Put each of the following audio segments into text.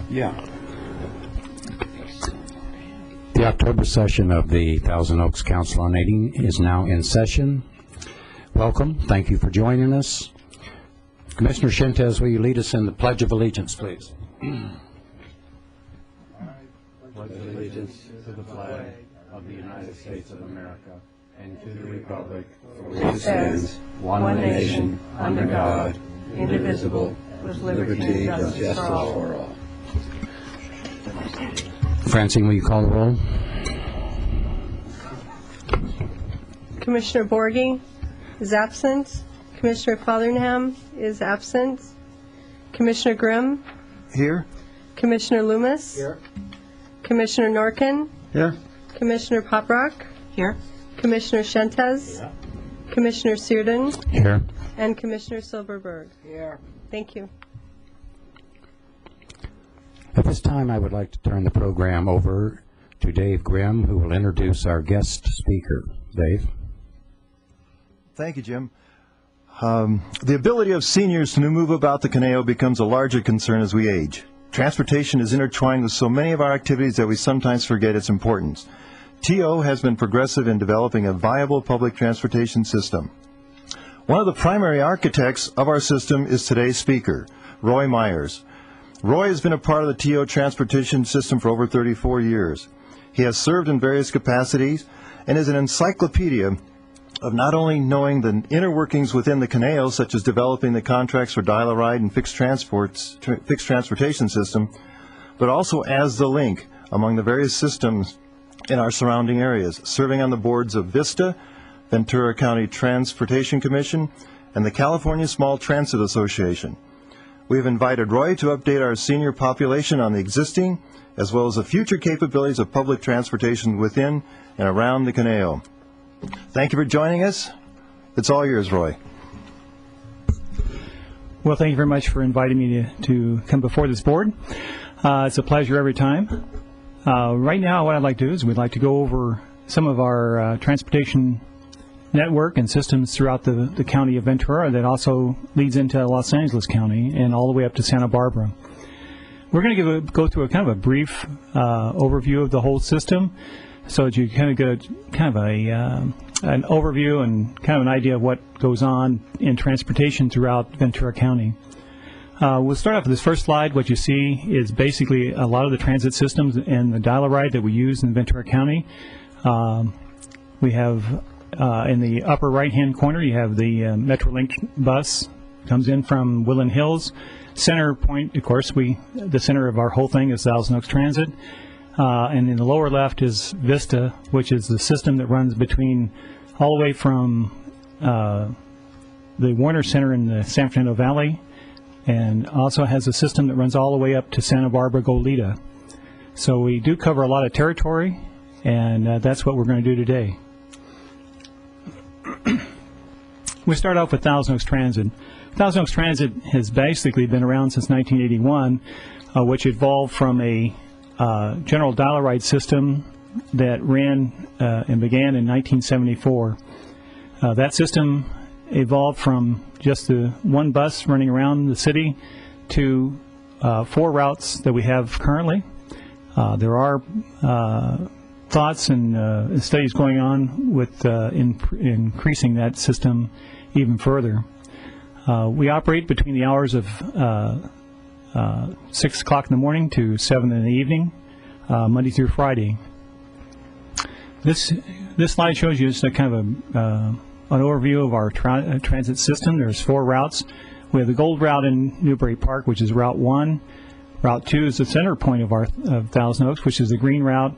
Yeah. The October session of the Thousand Oaks Council on Aging is now in session. Welcome. Thank you for joining us. Commissioner Shintez, will you lead us in the Pledge of Allegiance, please? I pledge allegiance to the flag of the United States of America and to the republic for which it stands, one nation, under God, indivisible, with liberty and justice for all. Francine, will you call the roll? Commissioner Borghi is absent. Commissioner Fotheringham is absent. Commissioner Grimm? Here. Commissioner Loomis? Here. Commissioner Norkin? Here. Commissioner Poprock? Here. Commissioner Shentez? Yeah. Commissioner Searden? Here. And Commissioner Silverberg? Here. Thank you. At this time, I would like to turn the program over to Dave Grimm, who will introduce our guest speaker. Dave? Thank you, Jim. The ability of seniors to move about the Caneo becomes a larger concern as we age. Transportation is intertwined with so many of our activities that we sometimes forget its importance. TO has been progressive in developing a viable public transportation system. One of the primary architects of our system is today's speaker, Roy Myers. Roy has been a part of the TO transportation system for over 34 years. He has served in various capacities and is an encyclopedia of not only knowing the inner workings within the Caneo, such as developing the contracts for dial-a-ride and fixed transportation system, but also as the link among the various systems in our surrounding areas, serving on the boards of Vista, Ventura County Transportation Commission, and the California Small Transit Association. We have invited Roy to update our senior population on the existing as well as the future capabilities of public transportation within and around the Caneo. Thank you for joining us. It's all yours, Roy. Well, thank you very much for inviting me to come before this board. It's a pleasure every time. Right now, what I'd like to do is we'd like to go over some of our transportation network and systems throughout the county of Ventura that also leads into Los Angeles County and all the way up to Santa Barbara. We're going to go through a kind of a brief overview of the whole system, so that you kind of get an overview and kind of an idea of what goes on in transportation throughout Ventura County. We'll start off with this first slide. What you see is basically a lot of the transit systems and the dial-a-ride that we use in Ventura County. We have in the upper right-hand corner, you have the Metrolink bus. Comes in from Woodland Hills. Center point, of course, the center of our whole thing is Thousand Oaks Transit. And in the lower left is Vista, which is the system that runs between all the way from the Warner Center in the San Fernando Valley, and also has a system that runs all the way up to Santa Barbara Goleta. So we do cover a lot of territory, and that's what we're going to do today. We start off with Thousand Oaks Transit. Thousand Oaks Transit has basically been around since 1981, which evolved from a general dial-a-ride system that ran and began in 1974. That system evolved from just the one bus running around the city to 4 routes that we have currently. There are thoughts and studies going on with increasing that system even further. We operate between the hours of 6 o'clock in the morning to 7 in the evening, Monday through Friday. This slide shows you just a kind of an overview of our transit system. There's 4 routes. We have the Gold Route in Newbury Park, which is Route 1. Route 2 is the center point of Thousand Oaks, which is the Green Route.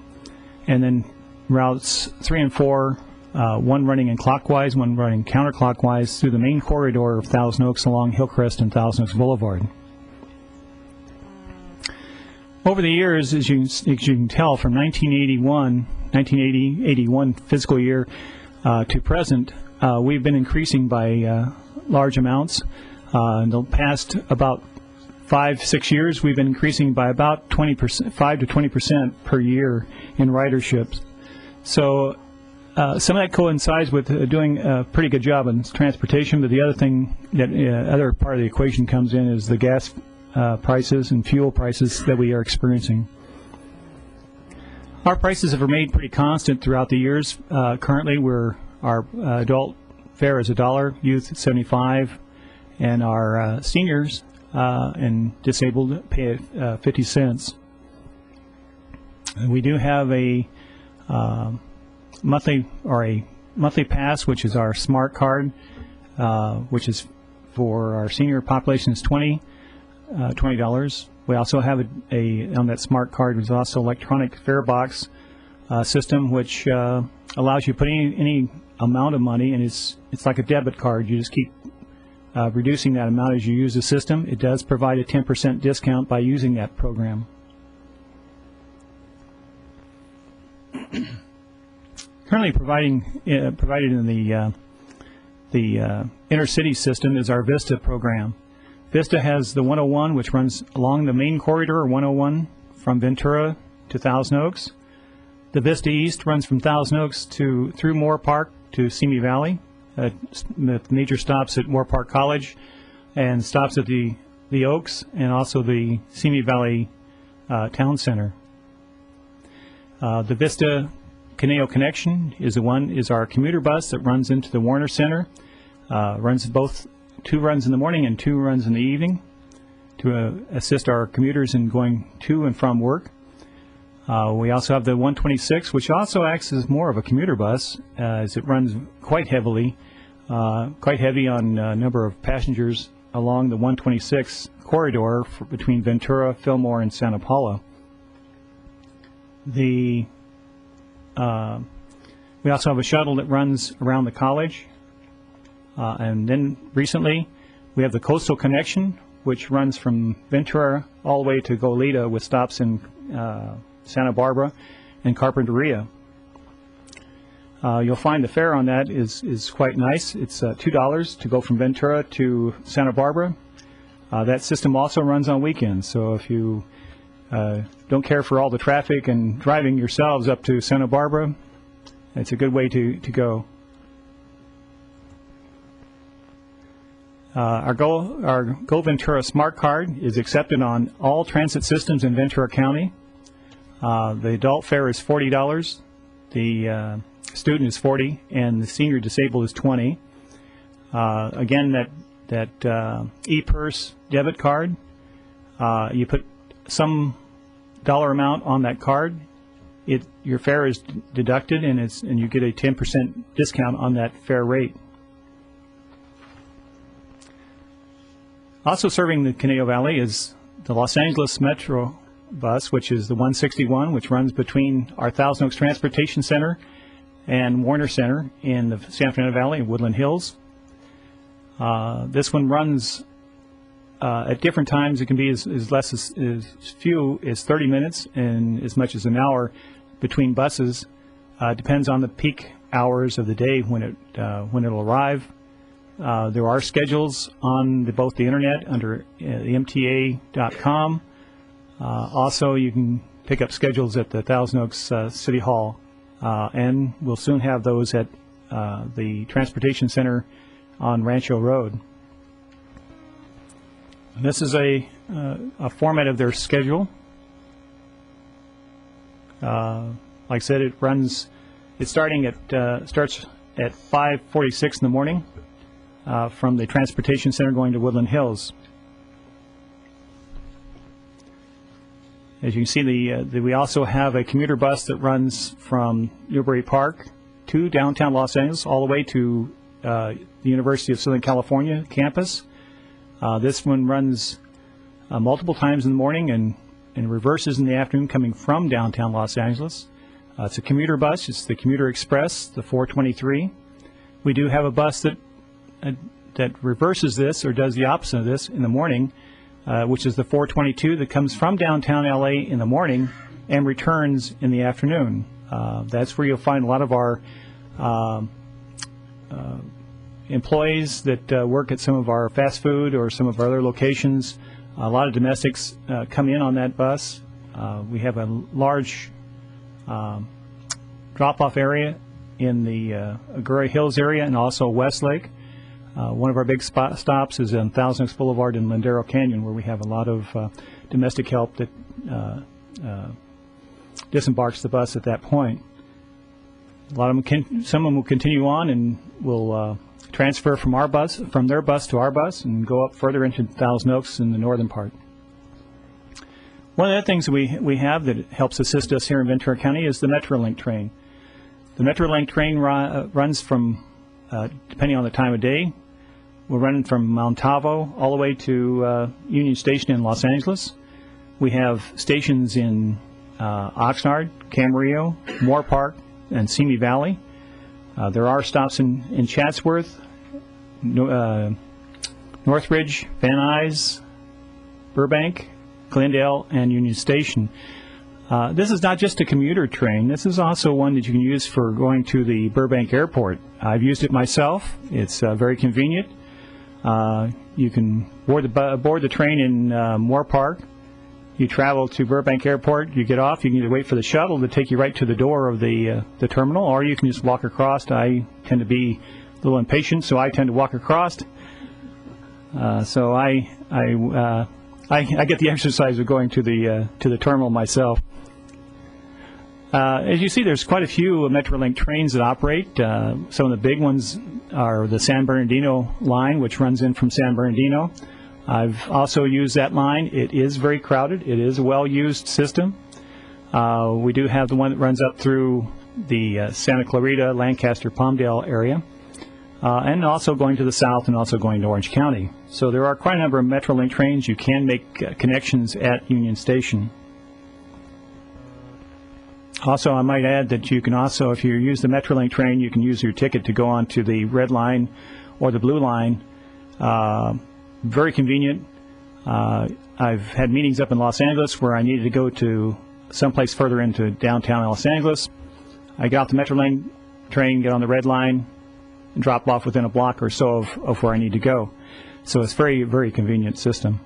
And then routes 3 and 4, one running in clockwise, one running counterclockwise through the main corridor of Thousand Oaks along Hillcrest and Thousand Oaks Boulevard. Over the years, as you can tell, from 1980-81 fiscal year to present, we've been increasing by large amounts. In the past about 5-6 years, we've been increasing by about 20%, 5 to 20% per year in ridership. So some of that coincides with doing a pretty good job in transportation, but the other thing that other part of the equation comes in is the gas prices and fuel prices that we are experiencing. Our prices have remained pretty constant throughout the years. Currently, our adult fare is $1, youth 75, and our seniors and disabled pay 50 cents. And we do have a monthly pass, which is our smart card, which is for our senior population is $20. We also have on that smart card is also electronic fare box system, which allows you to put any amount of money, and it's like a debit card. You just keep reducing that amount as you use the system. It does provide a 10% discount by using that program. Currently provided in the intercity system is our Vista program. Vista has the 101, which runs along the main corridor, 101, from Ventura to Thousand Oaks. The Vista East runs from Thousand Oaks through Moore Park to Simi Valley, with major stops at Moore Park College and stops at the Oaks and also the Simi Valley Town Center. The Vista Caneo Connection is our commuter bus that runs into the Warner Center. Runs both 2 runs in the morning and 2 runs in the evening to assist our commuters in going to and from work. We also have the 126, which also acts as more of a commuter bus, as it runs quite heavy on number of passengers along the 126 corridor between Ventura, Fillmore, and Santa Paula. We also have a shuttle that runs around the college. And then recently, we have the Coastal Connection, which runs from Ventura all the way to Goleta with stops in Santa Barbara and Carpinteria. You'll find the fare on that is quite nice. It's $2 to go from Ventura to Santa Barbara. That system also runs on weekends, so if you don't care for all the traffic and driving yourselves up to Santa Barbara, it's a good way to go. Our Go Ventura Smart Card is accepted on all transit systems in Ventura County. The adult fare is $40, the student is $40, and the senior disabled is $20. Again, that e-purse debit card, you put some dollar amount on that card, your fare is deducted, and you get a 10% discount on that fare rate. Also serving the Conejo Valley is the Los Angeles Metro bus, which is the 161, which runs between our Thousand Oaks Transportation Center and Warner Center in the San Fernando Valley and Woodland Hills. This one runs at different times. It can be as few as 30 minutes and as much as an hour between buses. Depends on the peak hours of the day when it'll arrive. There are schedules on both the internet under mta.com. Also, you can pick up schedules at the Thousand Oaks City Hall, and we'll soon have those at the Transportation Center on Rancho Road. And this is a format of their schedule. Like I said, starts at 5:46 in the morning from the Transportation Center going to Woodland Hills. As you can see, we also have a commuter bus that runs from Newbury Park to downtown Los Angeles all the way to the University of Southern California campus. This one runs multiple times in the morning and reverses in the afternoon coming from downtown Los Angeles. It's a commuter bus. It's the Commuter Express, the 423. We do have a bus that reverses this or does the opposite of this in the morning, which is the 422 that comes from downtown LA in the morning and returns in the afternoon. That's where you'll find a lot of our employees that work at some of our fast food or some of our other locations. A lot of domestics come in on that bus. We have a large drop-off area in the Agoura Hills area and also Westlake. One of our big stops is on Thousand Oaks Boulevard in Lindero Canyon, where we have a lot of domestic help that disembarks the bus at that point. A lot of them some of them will continue on and will transfer from their bus to our bus and go up further into Thousand Oaks in the northern part. One of the things we have that helps assist us here in Ventura County is the Metrolink Train. The Metrolink Train runs from, depending on the time of day, we're running from Mount Tavo all the way to Union Station in Los Angeles. We have stations in Oxnard, Camarillo, Moore Park, and Simi Valley. There are stops in Chatsworth, Northridge, Van Nuys, Burbank, Glendale, and Union Station. This is not just a commuter train. This is also one that you can use for going to the Burbank Airport. I've used it myself. It's very convenient. You can board the train in Moore Park. You travel to Burbank Airport, you get off, you can either wait for the shuttle to take you right to the door of the terminal, or you can just walk across. I tend to be a little impatient, so I tend to walk across. So I get the exercise of going to the terminal myself. As you see, there's quite a few Metrolink trains that operate. Some of the big ones are the San Bernardino line, which runs in from San Bernardino. I've also used that line. It is very crowded. It is a well-used system. We do have the one that runs up through the Santa Clarita, Lancaster, Palmdale area, and also going to the south and also going to Orange County. So there are quite a number of Metrolink trains. You can make connections at Union Station. Also, I might add that you can also, if you use the Metrolink train, you can use your ticket to go on to the red line or the blue line. Very convenient. I've had meetings up in Los Angeles where I needed to go to someplace further into downtown Los Angeles. I get off the Metrolink train, get on the red line, and drop off within a block or so of where I need to go. So it's very, very convenient system.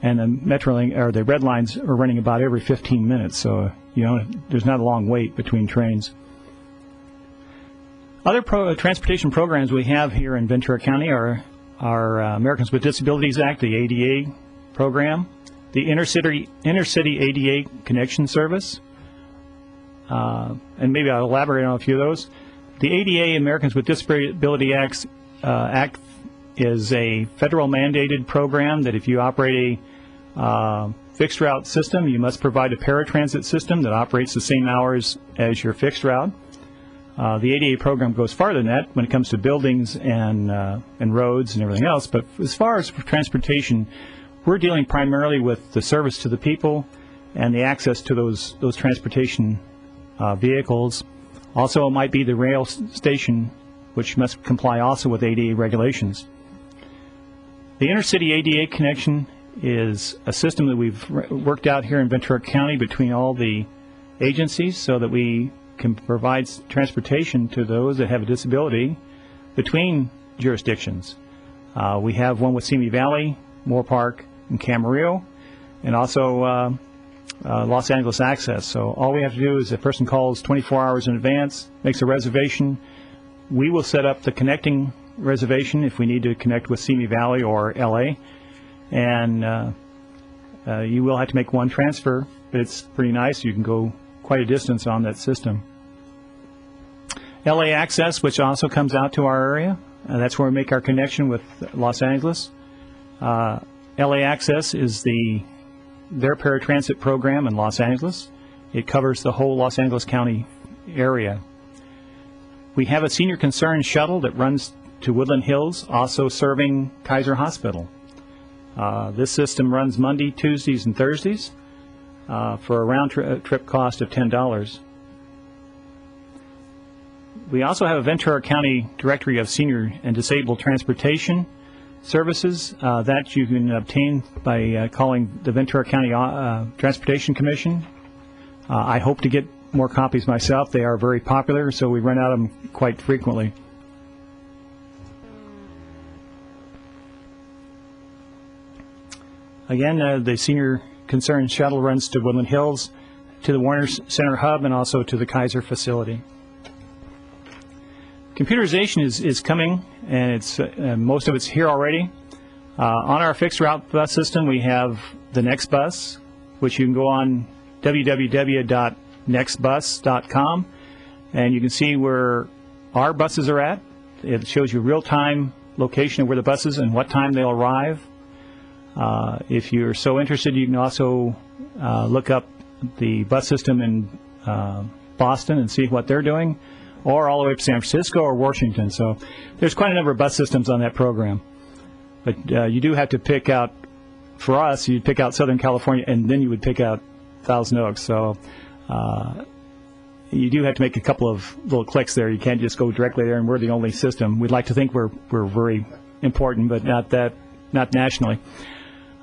And the Metrolink, or the red lines, are running about every 15 minutes, so there's not a long wait between trains. Other transportation programs we have here in Ventura County are Americans with Disabilities Act, the ADA program, the Intercity ADA Connection Service, and maybe I'll elaborate on a few of those. The ADA, Americans with Disability Act is a federal mandated program that if you operate a fixed route system, you must provide a paratransit system that operates the same hours as your fixed route. The ADA program goes farther than that when it comes to buildings and roads and everything else. But as far as transportation, we're dealing primarily with the service to the people and the access to those transportation vehicles. Also, it might be the rail station, which must comply also with ADA regulations. The Intercity ADA connection is a system that we've worked out here in Ventura County between all the agencies so that we can provide transportation to those that have a disability between jurisdictions. We have one with Simi Valley, Moore Park, and Camarillo, and also Los Angeles Access. So all we have to do is a person calls 24 hours in advance, makes a reservation. We will set up the connecting reservation if we need to connect with Simi Valley or LA, and you will have to make one transfer, but it's pretty nice. You can go quite a distance on that system. LA Access, which also comes out to our area, that's where we make our connection with Los Angeles. LA Access is their paratransit program in Los Angeles. It covers the whole Los Angeles County area. We have a senior concern shuttle that runs to Woodland Hills, also serving Kaiser Hospital. This system runs Monday, Tuesdays, and Thursdays for a round-trip cost of $10. We also have a Ventura County Directory of Senior and Disabled Transportation Services that you can obtain by calling the Ventura County Transportation Commission. I hope to get more copies myself. They are very popular, so we run out of them quite frequently. Again, the Senior Concern Shuttle runs to Woodland Hills, to the Warner Center Hub, and also to the Kaiser facility. Computerization is coming, and it's most of it's here already. On our fixed route bus system, we have the Next Bus, which you can go on www.nextbus.com, and you can see where our buses are at. It shows you real-time location of where the buses and what time they'll arrive. If you're so interested, you can also look up the bus system in Boston and see what they're doing, or all the way up to San Francisco or Washington. So there's quite a number of bus systems on that program. But you do have to pick out, for us, you'd pick out Southern California, and then you would pick out Thousand Oaks. So you do have to make a couple of little clicks there. You can't just go directly there and we're the only system. We'd like to think we're very important, but not nationally.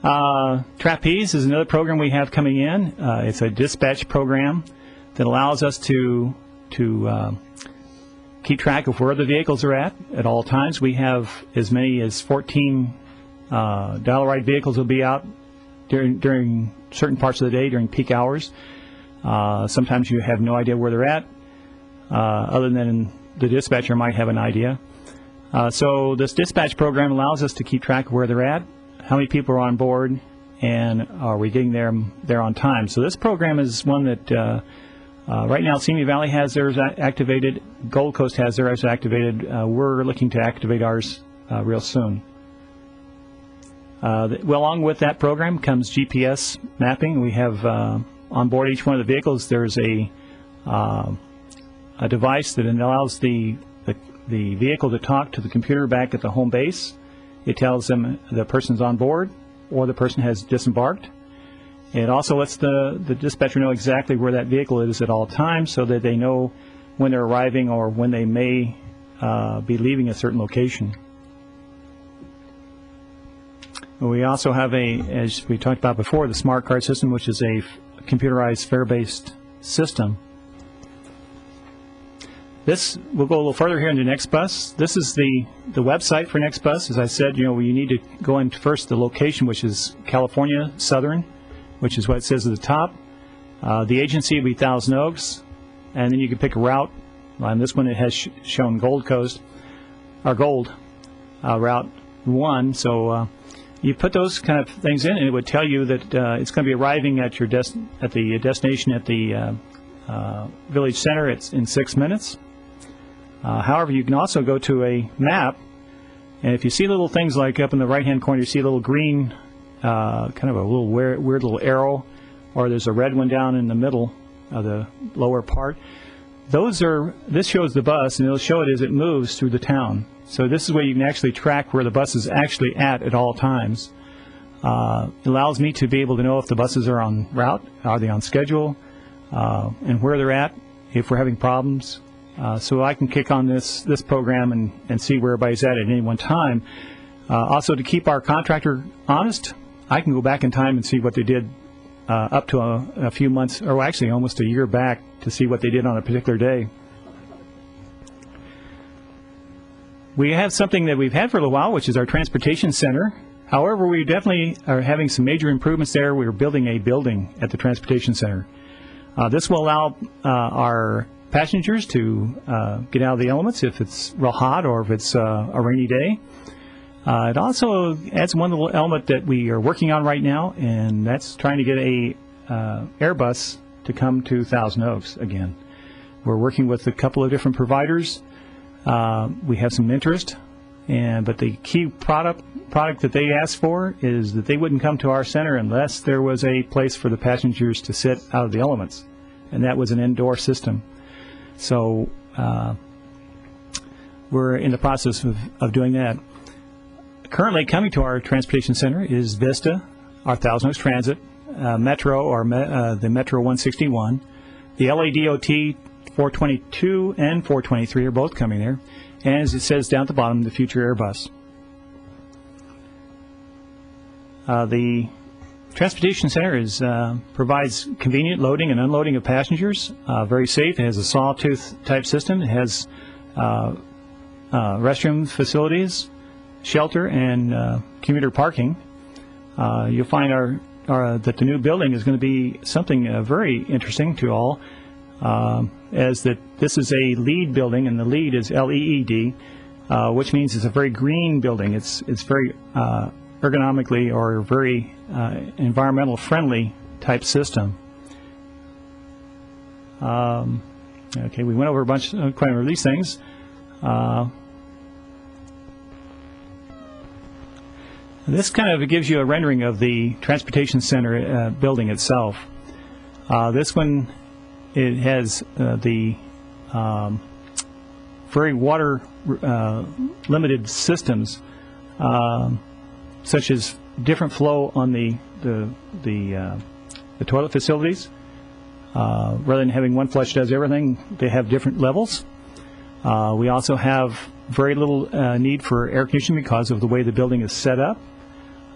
Trapeze is another program we have coming in. It's a dispatch program that allows us to keep track of where the vehicles are at all times. We have as many as 14 dial-a-ride vehicles will be out during certain parts of the day during peak hours. Sometimes you have no idea where they're at, other than the dispatcher might have an idea. So this dispatch program allows us to keep track of where they're at, how many people are on board, and are we getting there on time. So this program is one that right now Simi Valley has theirs activated, Gold Coast has theirs activated. We're looking to activate ours real soon. Well, along with that program comes GPS mapping. We have on board each one of the vehicles there's a device that allows the vehicle to talk to the computer back at the home base. It tells them the person's on board or the person has disembarked. It also lets the dispatcher know exactly where that vehicle is at all times so that they know when they're arriving or when they may be leaving a certain location. We also have as we talked about before, the smart card system, which is a computerized fare-based system. This, we'll go a little further here into NextBus. This is the website for NextBus. As I said, you need to go into first the location, which is California Southern, which is what it says at the top. The agency would be Thousand Oaks, and then you can pick a route. On this one, it has shown Gold Coast, or Gold Route 1. So you put those kind of things in, and it would tell you that it's going to be arriving at your at the destination at the village center. It's in 6 minutes. However, you can also go to a map, and if you see little things like up in the right-hand corner, you see a little green, kind of a little weird little arrow, or there's a red one down in the middle of the lower part. This shows the bus, and it'll show it as it moves through the town. So this is where you can actually track where the bus is actually at all times. It allows me to be able to know if the buses are on route, are they on schedule, and where they're at, if we're having problems. So I can kick on this program and see where everybody's at any one time. Also, to keep our contractor honest, I can go back in time and see what they did up to a few months, or actually almost a year back, to see what they did on a particular day. We have something that we've had for a little while, which is our transportation center. However, we definitely are having some major improvements there. We're building a building at the transportation center. This will allow our passengers to get out of the elements if it's real hot or if it's a rainy day. It also adds one little element that we are working on right now, and that's trying to get a Airbus to come to Thousand Oaks again. We're working with a couple of different providers. We have some interest, but the key product that they asked for is that they wouldn't come to our center unless there was a place for the passengers to sit out of the elements, and that was an indoor system. So we're in the process of doing that. Currently coming to our transportation center is Vista, our Thousand Oaks Transit, Metro, or the Metro 161. The LADOT 422 and 423 are both coming there. And as it says down at the bottom, the future Airbus. The transportation center provides convenient loading and unloading of passengers, very safe. It has a sawtooth type system. It has restroom facilities, shelter, and commuter parking. You'll find that the new building is going to be something very interesting to all. as that this is a LEED building, and the LEED is LEED, which means it's a very green building. It's very ergonomically or very environmental friendly type system. Okay, we went over quite a number of these things. This kind of gives you a rendering of the transportation center building itself. This one, it has the very water limited systems, such as different flow on the toilet facilities. Rather than having one flush does everything, they have different levels. We also have very little need for air conditioning because of the way the building is set up,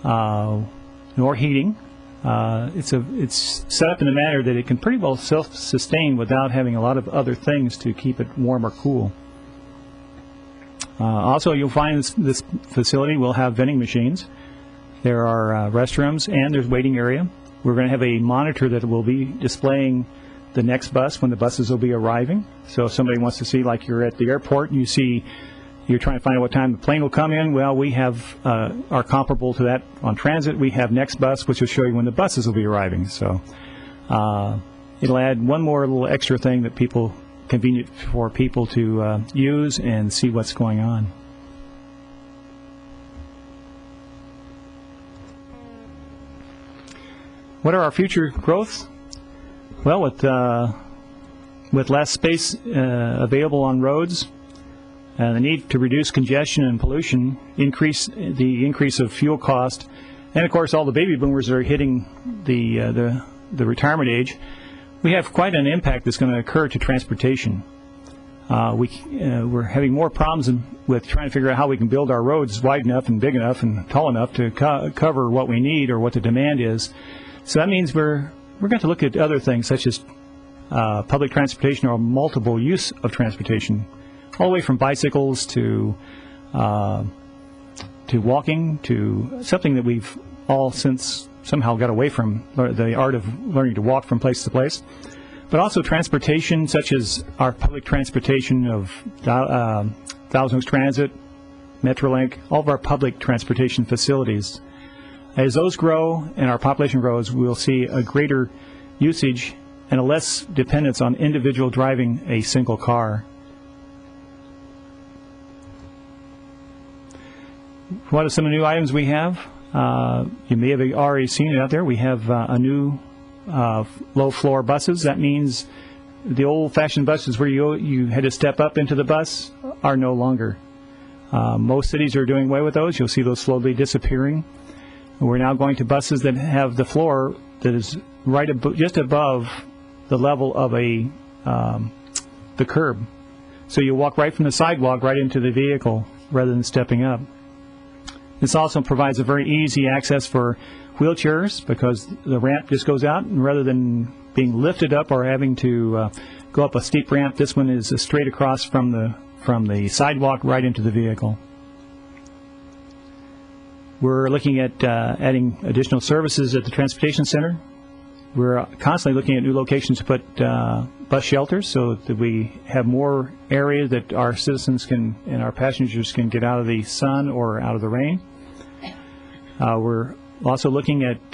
nor heating. It's set up in a manner that it can pretty well self-sustain without having a lot of other things to keep it warm or cool. Also, you'll find this facility will have vending machines. There are restrooms, and there's waiting area. We're going to have a monitor that will be displaying the next bus when the buses will be arriving. So if somebody wants to see, like you're at the airport and you're trying to find out what time the plane will come in, well, we have are comparable to that on transit. We have next bus, which will show you when the buses will be arriving. So it'll add one more little extra thing that convenient for people to use and see what's going on. What are our future growths? Well, with less space available on roads, the need to reduce congestion and pollution, the increase of fuel cost, and of course all the baby boomers that are hitting the retirement age, we have quite an impact that's going to occur to transportation. We're having more problems with trying to figure out how we can build our roads wide enough and big enough and tall enough to cover what we need or what the demand is. So that means we're going to look at other things such as public transportation or multiple use of transportation, all the way from bicycles to walking to something that we've all since somehow got away from, the art of learning to walk from place to place. But also transportation such as our public transportation of Thousand Oaks Transit, Metrolink, all of our public transportation facilities. As those grow and our population grows, we'll see a greater usage and a less dependence on individual driving a single car. What are some of the new items we have? You may have already seen it out there. We have a new low-floor buses. That means the old-fashioned buses where you had to step up into the bus are no longer. Most cities are doing away with those. You'll see those slowly disappearing. We're now going to buses that have the floor that is just above the level of the curb. So you walk right from the sidewalk right into the vehicle rather than stepping up. This also provides a very easy access for wheelchairs because the ramp just goes out, and rather than being lifted up or having to go up a steep ramp, this one is straight across from the sidewalk right into the vehicle. We're looking at adding additional services at the transportation center. We're constantly looking at new locations to put bus shelters so that we have more area that our citizens and our passengers can get out of the sun or out of the rain. We're also looking at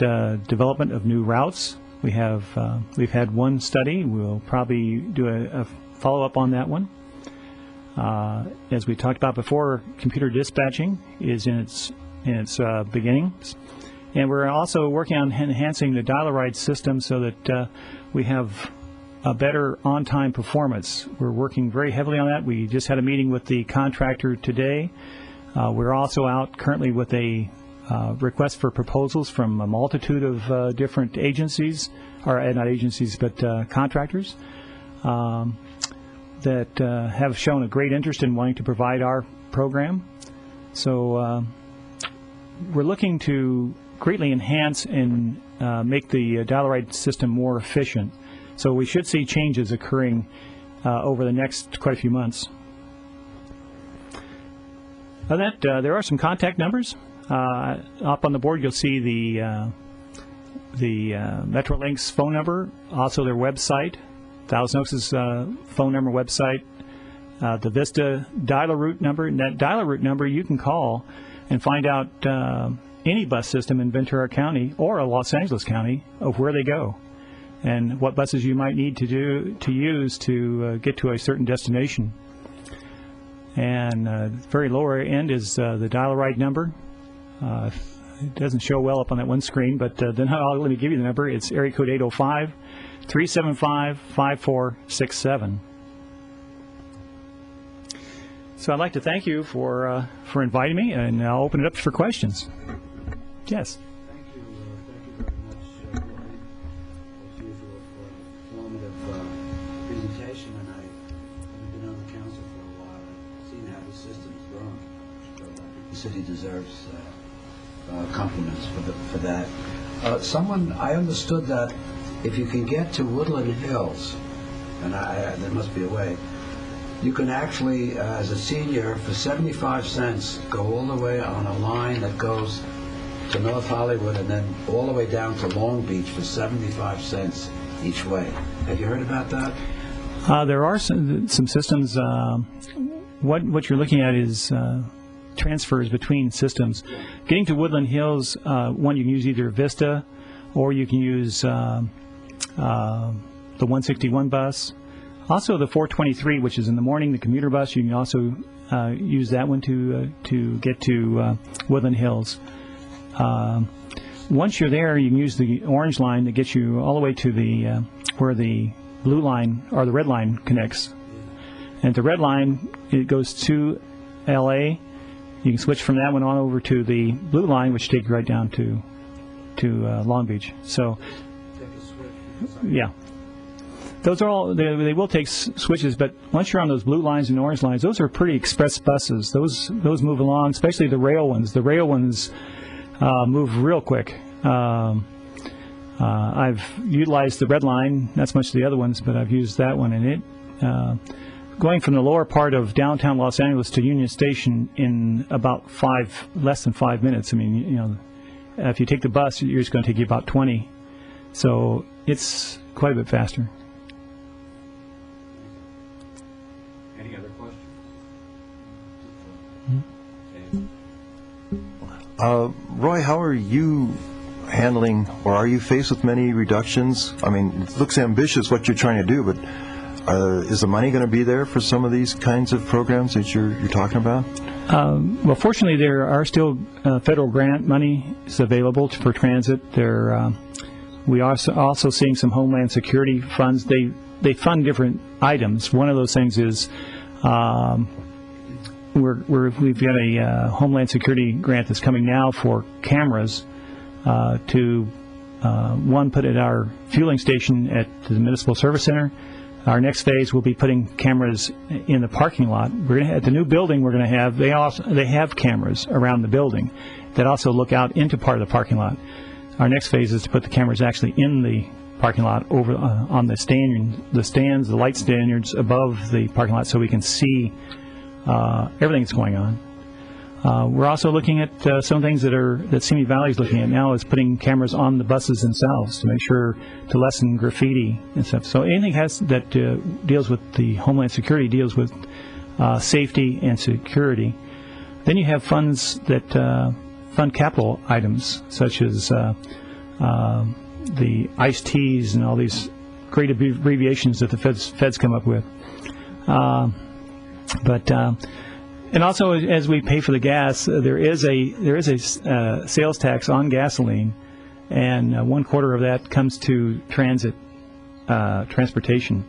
development of new routes. We've had one study. We'll probably do a follow-up on that one. As we talked about before, computer dispatching is in its beginnings. And we're also working on enhancing the dial-a-ride system so that we have a better on-time performance. We're working very heavily on that. We just had a meeting with the contractor today. We're also out currently with a request for proposals from a multitude of different agencies, or not agencies, but contractors that have shown a great interest in wanting to provide our program. So we're looking to greatly enhance and make the dial-a-ride system more efficient. So we should see changes occurring over the next quite a few months. Other than that, there are some contact numbers. Up on the board, you'll see the Metrolink's phone number, also their website, Thousand Oaks' phone number, website, the Vista dial-a route number. And that dial-a route number you can call and find out any bus system in Ventura County or Los Angeles County of where they go and what buses you might need to use to get to a certain destination. And very lower end is the dial-a-ride number. It doesn't show well up on that one screen, but then let me give you the number. It's area code 805-375-5467. So I'd like to thank you for inviting me, and I'll open it up for questions. Yes. Thank you very much, Roy, as usual, for a informative presentation. And I've been on the council for a while. I've seen how the system's grown. So the city deserves compliments for that. I understood that if you can get to Woodland Hills, and there must be a way, you can actually, as a senior, for 75 cents, go all the way on a line that goes to North Hollywood and then all the way down to Long Beach for 75 cents each way. Have you heard about that? There are some systems. What you're looking at is transfers between systems. Getting to Woodland Hills, one, you can use either Vista or you can use the 161 bus. Also the 423, which is in the morning, the commuter bus, you can also use that one to get to Woodland Hills. Once you're there, you can use the orange line that gets you all the way to the where the blue line or the red line connects. And the red line, it goes to LA. You can switch from that one on over to the blue line, which takes you right down to Long Beach. So, yeah. Those are all, they will take switches, but once you're on those blue lines and orange lines, those are pretty express buses. Those move along, especially the rail ones. The rail ones move real quick. I've utilized the red line, not so much the other ones, but I've used that one, and it going from the lower part of downtown Los Angeles to Union Station in about less than 5 minutes. I mean, if you take the bus, it's going to take you about 20. So it's quite a bit faster. Any other questions? Roy, how are you handling, or are you faced with many reductions? I mean, it looks ambitious what you're trying to do, but is the money going to be there for some of these kinds of programs that you're talking about? Well, fortunately, there are still federal grant money is available for transit. We are also seeing some Homeland Security funds. They fund different items. One of those things is we've got a Homeland Security grant that's coming now for cameras to put at our fueling station at the Municipal Service Center. Our next phase will be putting cameras in the parking lot. At the new building we're going to have, they have cameras around the building that also look out into part of the parking lot. Our next phase is to put the cameras actually in the parking lot over on the stands, the light standards above the parking lot, so we can see everything that's going on. We're also looking at some things that Simi Valley is looking at now, is putting cameras on the buses themselves to make sure to lessen graffiti and stuff. So anything that deals with the Homeland Security deals with safety and security. Then you have funds that fund capital items, such as the iced teas and all these great abbreviations that the feds come up with. And also, as we pay for the gas, there is a sales tax on gasoline, and 1/4 of that comes to transportation.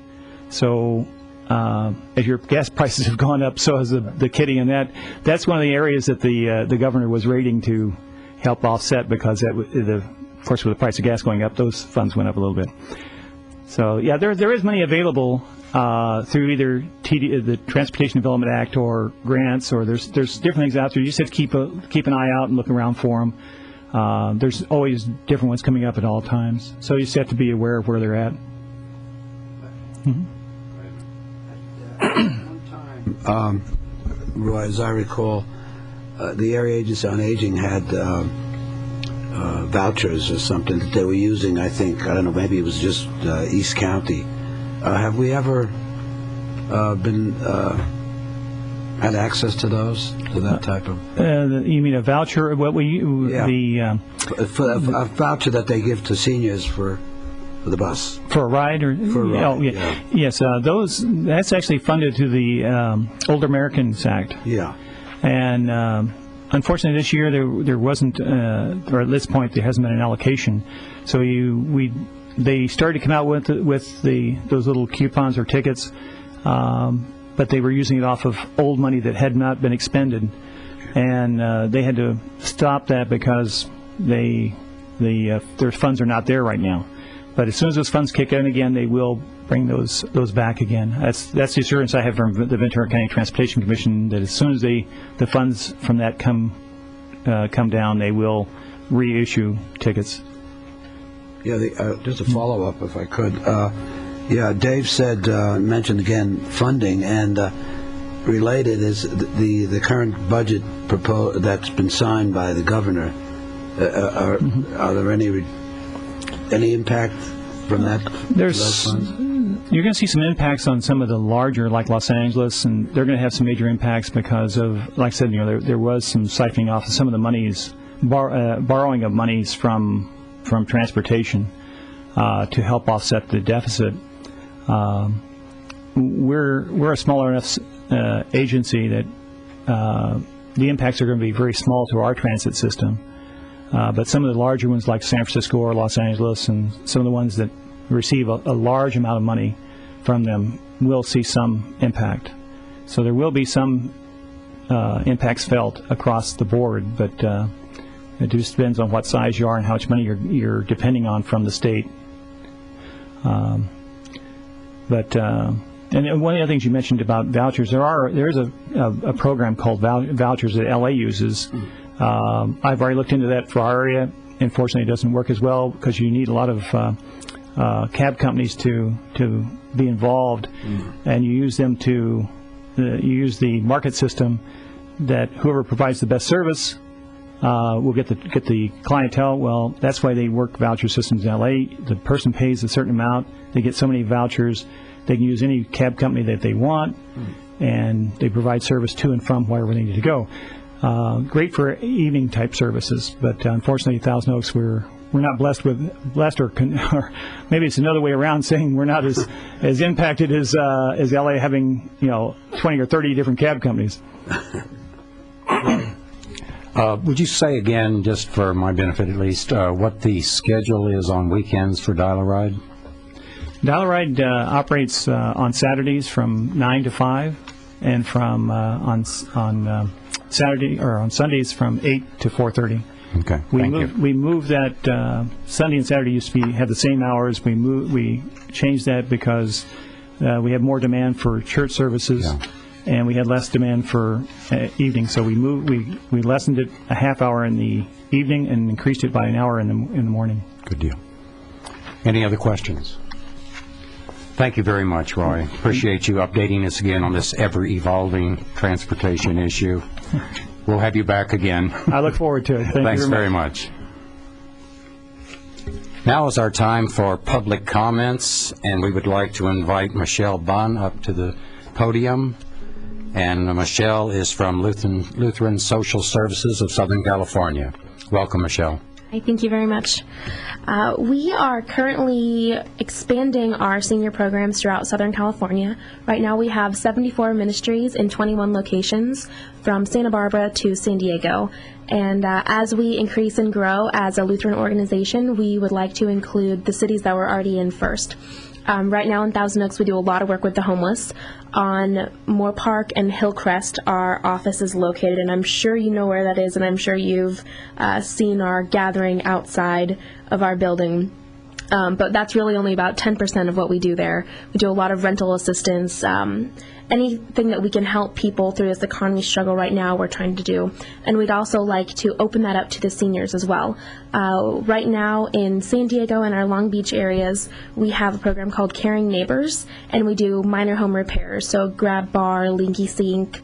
So, as your gas prices have gone up, so has the kitty, and that's one of the areas that the governor was rating to help offset, because of course, with the price of gas going up, those funds went up a little bit. So, yeah, there is money available through either the Transportation Development Act or grants, or there's different things out there. You just have to keep an eye out and look around for them. There's always different ones coming up at all times, so you just have to be aware of where they're at. Mm-hmm. One time, Roy, as I recall, the Area Agency on Aging had vouchers or something that they were using. I don't know, maybe it was just East County, Have we ever had access to those, to that type of? You mean a voucher? What we For a voucher that they give to seniors for the bus. for a ride or For a ride, oh, yeah. Yes, that's actually funded through the Older Americans Act. Yeah. And unfortunately, this year there wasn't, or at this point there hasn't been an allocation. So they started to come out with those little coupons or tickets, but they were using it off of old money that had not been expended, and they had to stop that because their funds are not there right now. But as soon as those funds kick in again, they will bring those back again. That's the assurance I have from the Ventura County Transportation Commission, that as soon as the funds from that come down, they will reissue tickets. Yeah, just a follow-up, if I could. Dave said, mentioned again funding, and related is the current budget that's been signed by the governor. Are there any impact from that? Those funds? You're going to see some impacts on some of the larger, like Los Angeles, and they're going to have some major impacts because of, like I said, there was some siphoning off of some of the monies, borrowing of monies from transportation to help offset the deficit. We're a smaller enough agency that the impacts are going to be very small to our transit system. But some of the larger ones, like San Francisco or Los Angeles, and some of the ones that receive a large amount of money from them, will see some impact. So there will be some impacts felt across the board, but it just depends on what size you are and how much money you're depending on from the state. And one of the other things you mentioned about vouchers, there is a program called vouchers that LA uses. I've already looked into that for our area. Unfortunately, it doesn't work as well because you need a lot of cab companies to be involved, and you use them you use the market system that whoever provides the best service will get the clientele. Well, that's why they work voucher systems in LA. The person pays a certain amount. They get so many vouchers. They can use any cab company that they want, and they provide service to and from wherever they need to go. Great for evening type services, but unfortunately, Thousand Oaks, we're not blessed, or maybe it's another way around saying we're not as impacted as LA, having 20 or 30 different cab companies. Would you say again, just for my benefit at least, what the schedule is on weekends for Dial-A-Ride? Dial-A-Ride operates on Saturdays from 9 to 5, and from on Saturday or on Sundays from 8 to 4:30. Okay, We moved that Sunday and Saturday used to have the same hours. We changed that because we had more demand for church services. Yeah. And we had less demand for evening, so we lessened it a half hour in the evening and increased it by an hour in the morning. Good deal. Any other questions? Thank you very much, Roy. Appreciate you updating us again on this ever-evolving transportation issue. We'll have you back again. I look forward to it. Thanks very much. Now is our time for public comments, and we would like to invite Michelle Bunn up to the podium. And Michelle is from Lutheran Social Services of Southern California. Welcome, Michelle. Hi, thank you very much. We are currently expanding our senior programs throughout Southern California. Right now we have 74 ministries in 21 locations from Santa Barbara to San Diego. And as we increase and grow as a Lutheran organization, we would like to include the cities that we're already in first. Right now in Thousand Oaks, we do a lot of work with the homeless. On Moore Park and Hillcrest, our office is located, and I'm sure you know where that is, and I'm sure you've seen our gathering outside of our building. But that's really only about 10% of what we do there. We do a lot of rental assistance, anything that we can help people through this economy struggle right now we're trying to do. And we'd also like to open that up to the seniors as well. Right now in San Diego and our Long Beach areas, we have a program called Caring Neighbors, and we do minor home repairs, so grab bar, leaky sink,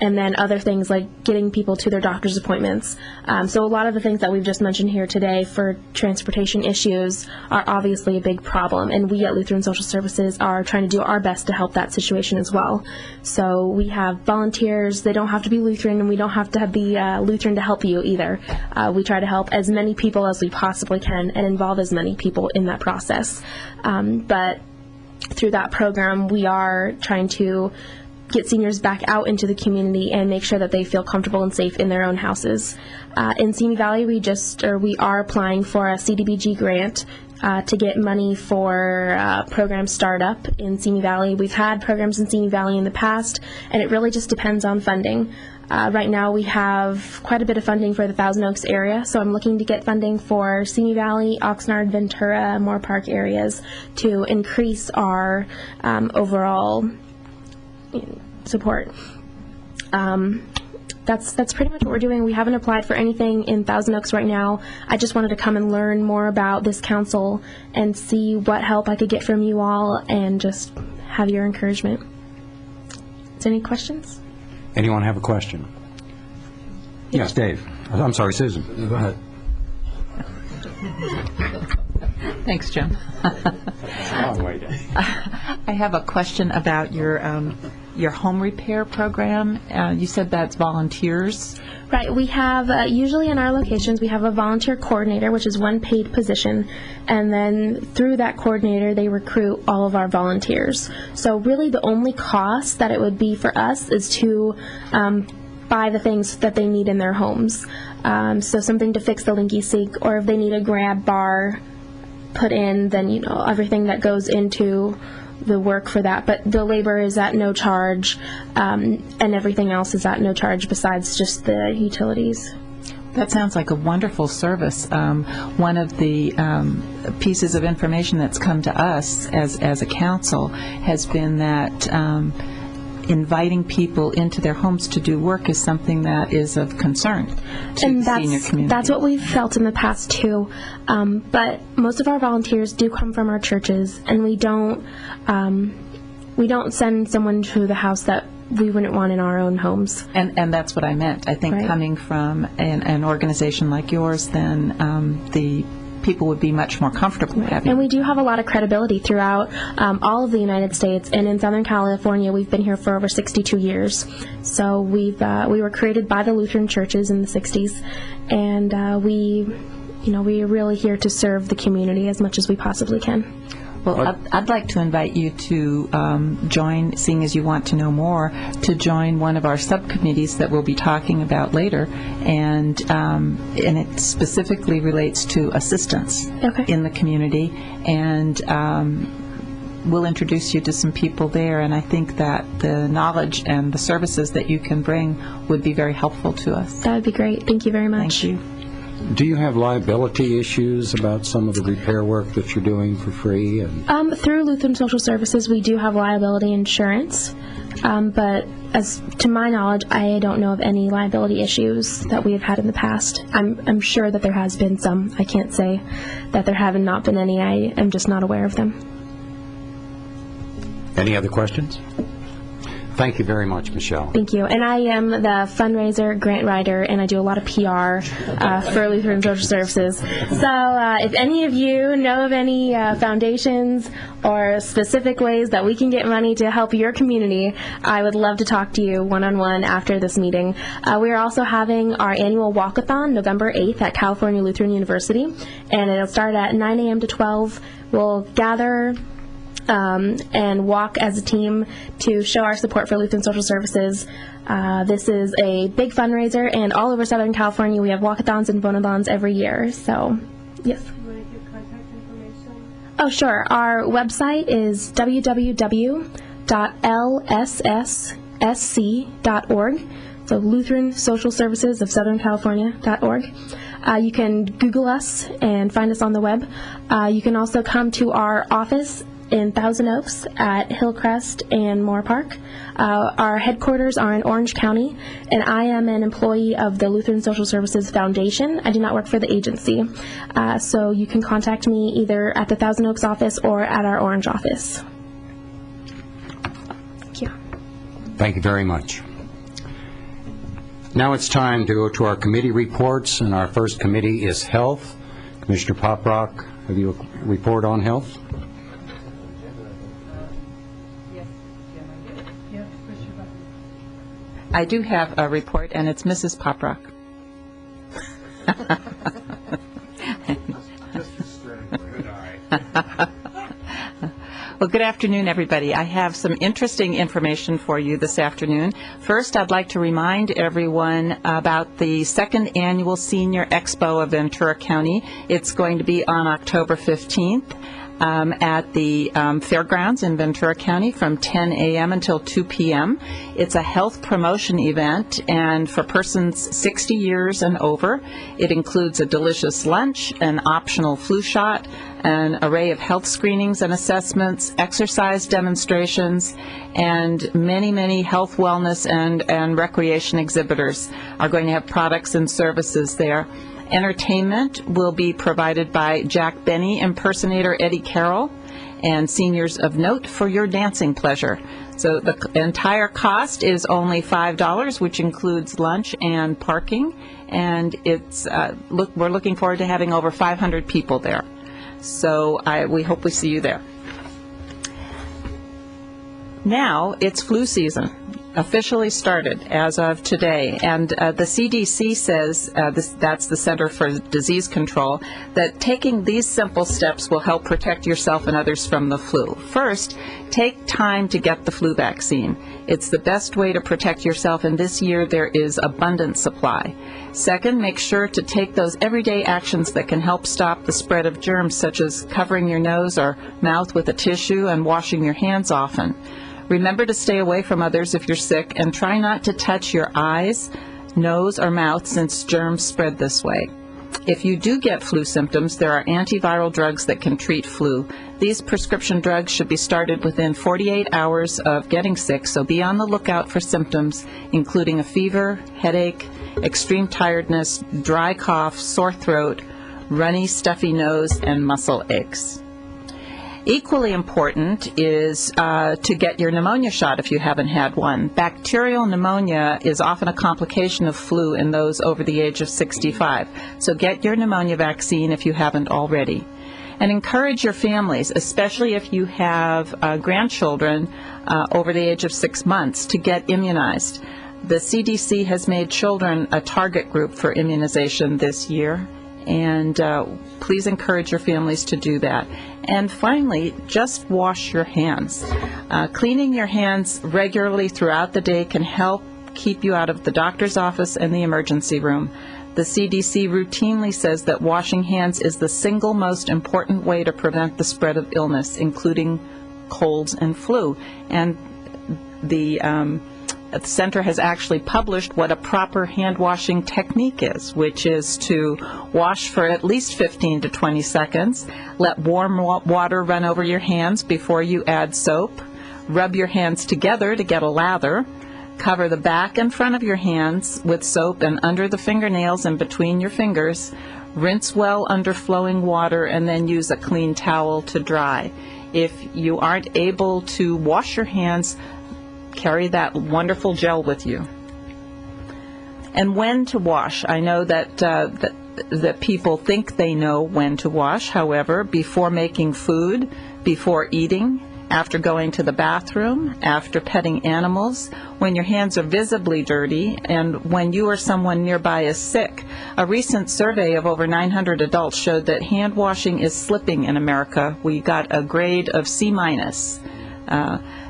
and then other things like getting people to their doctor's appointments. So a lot of the things that we've just mentioned here today for transportation issues are obviously a big problem, and we at Lutheran Social Services are trying to do our best to help that situation as well. So we have volunteers. They don't have to be Lutheran, and we don't have to be Lutheran to help you either. We try to help as many people as we possibly can and involve as many people in that process. But through that program, we are trying to get seniors back out into the community and make sure that they feel comfortable and safe in their own houses. In Simi Valley, we are applying for a CDBG grant to get money for program startup in Simi Valley. We've had programs in Simi Valley in the past, and it really just depends on funding. Right now we have quite a bit of funding for the Thousand Oaks area, so I'm looking to get funding for Simi Valley, Oxnard, Ventura, Moore Park areas to increase our overall support. That's pretty much what we're doing. We haven't applied for anything in Thousand Oaks right now. I just wanted to come and learn more about this council and see what help I could get from you all and just have your encouragement. Is there any questions? Anyone have a question? Yes, Dave. I'm sorry, Susan. Go ahead. Thanks, Jim. I have a question about your home repair program. You said that's volunteers. Right. We have, usually in our locations, we have a volunteer coordinator, which is one paid position, and then through that coordinator, they recruit all of our volunteers. So really the only cost that it would be for us is to buy the things that they need in their homes. So something to fix the linky sink, or if they need a grab bar put in, then, everything that goes into the work for that, but the labor is at no charge, and everything else is at no charge besides just the utilities. That sounds like a wonderful service. One of the pieces of information that's come to us as a council has been that inviting people into their homes to do work is something that is of concern to the senior community. That's what we've felt in the past too. But most of our volunteers do come from our churches, and we don't send someone to the house that we wouldn't want in our own homes. And that's what I meant. I think coming from an organization like yours, then the people would be much more comfortable having. And we do have a lot of credibility throughout all of the United States, and in Southern California we've been here for over 62 years. So we were created by the Lutheran churches in the 60s, and we're really here to serve the community as much as we possibly can. Well, I'd like to invite you to join, seeing as you want to know more, to join one of our subcommittees that we'll be talking about later, and it specifically relates to assistance in the community, and we'll introduce you to some people there, and I think that the knowledge and the services that you can bring would be very helpful to us. That would be great. Thank you very much. Thank you. Do you have liability issues about some of the repair work that you're doing for free? Through Lutheran Social Services, we do have liability insurance, but as to my knowledge, I don't know of any liability issues that we have had in the past. I'm sure that there has been some. I can't say that there have not been any. I am just not aware of them. Any other questions? Thank you very much, Michelle. Thank you. And I am the fundraiser grant writer, and I do a lot of PR for Lutheran Social Services. So if any of you know of any foundations or specific ways that we can get money to help your community, I would love to talk to you one-on-one after this meeting. We are also having our annual walkathon November 8th at California Lutheran University, and it'll start at 9 a.m. to 12. We'll gather and walk as a team to show our support for Lutheran Social Services. This is a big fundraiser, and all over Southern California we have walkathons and phonathons every year. So, yes. You want to give contact information? Oh, sure. Our website is www.lsssc.org. So Lutheran Social Services of Southern California.org. You can Google us and find us on the web. You can also come to our office in Thousand Oaks at Hillcrest and Moore Park. Our headquarters are in Orange County, and I am an employee of the Lutheran Social Services Foundation. I do not work for the agency. So you can contact me either at the Thousand Oaks office or at our Orange office. Thank you. Thank you very much. Now it's time to go to our committee reports, and our first committee is Health. Commissioner Poprock, have you a report on health? I do have a report, and it's Mrs. Poprock. Well, good afternoon, everybody. I have some interesting information for you this afternoon. First, I'd like to remind everyone about the second annual Senior Expo of Ventura County. It's going to be on October 15th. At the fairgrounds in Ventura County from 10 a.m. until 2 p.m. It's a health promotion event, and for persons 60 years and over, it includes a delicious lunch, an optional flu shot, an array of health screenings and assessments, exercise demonstrations, and many, many health, wellness, and recreation exhibitors are going to have products and services there. Entertainment will be provided by Jack Benny impersonator Eddie Carroll and Seniors of Note for your dancing pleasure. So the entire cost is only $5, which includes lunch and parking, and it's we're looking forward to having over 500 people there. So we hope we see you there. Now it's flu season. Officially started as of today, and the CDC says, that's the Center for Disease Control, that taking these simple steps will help protect yourself and others from the flu. First, take time to get the flu vaccine. It's the best way to protect yourself, and this year there is abundant supply. Second, make sure to take those everyday actions that can help stop the spread of germs, such as covering your nose or mouth with a tissue and washing your hands often. Remember to stay away from others if you're sick, and try not to touch your eyes, nose, or mouth since germs spread this way. If you do get flu symptoms, there are antiviral drugs that can treat flu. These prescription drugs should be started within 48 hours of getting sick, so be on the lookout for symptoms, including a fever, headache, extreme tiredness, dry cough, sore throat, runny, stuffy nose, and muscle aches. Equally important is to get your pneumonia shot if you haven't had one. Bacterial pneumonia is often a complication of flu in those over the age of 65. So get your pneumonia vaccine if you haven't already. And encourage your families, especially if you have grandchildren over the age of 6 months, to get immunized. The CDC has made children a target group for immunization this year, and please encourage your families to do that. And finally, just wash your hands. Cleaning your hands regularly throughout the day can help keep you out of the doctor's office and the emergency room. The CDC routinely says that washing hands is the single most important way to prevent the spread of illness, including colds and flu. And the center has actually published what a proper hand washing technique is, which is to wash for at least 15 to 20 seconds, let warm water run over your hands before you add soap, rub your hands together to get a lather, cover the back and front of your hands with soap and under the fingernails and between your fingers, rinse well under flowing water, and then use a clean towel to dry. If you aren't able to wash your hands, carry that wonderful gel with you. And when to wash. I know that people think they know when to wash. However, before making food, before eating, after going to the bathroom, after petting animals, when your hands are visibly dirty, and when you or someone nearby is sick. A recent survey of over 900 adults showed that hand washing is slipping in America. We got a grade of C-.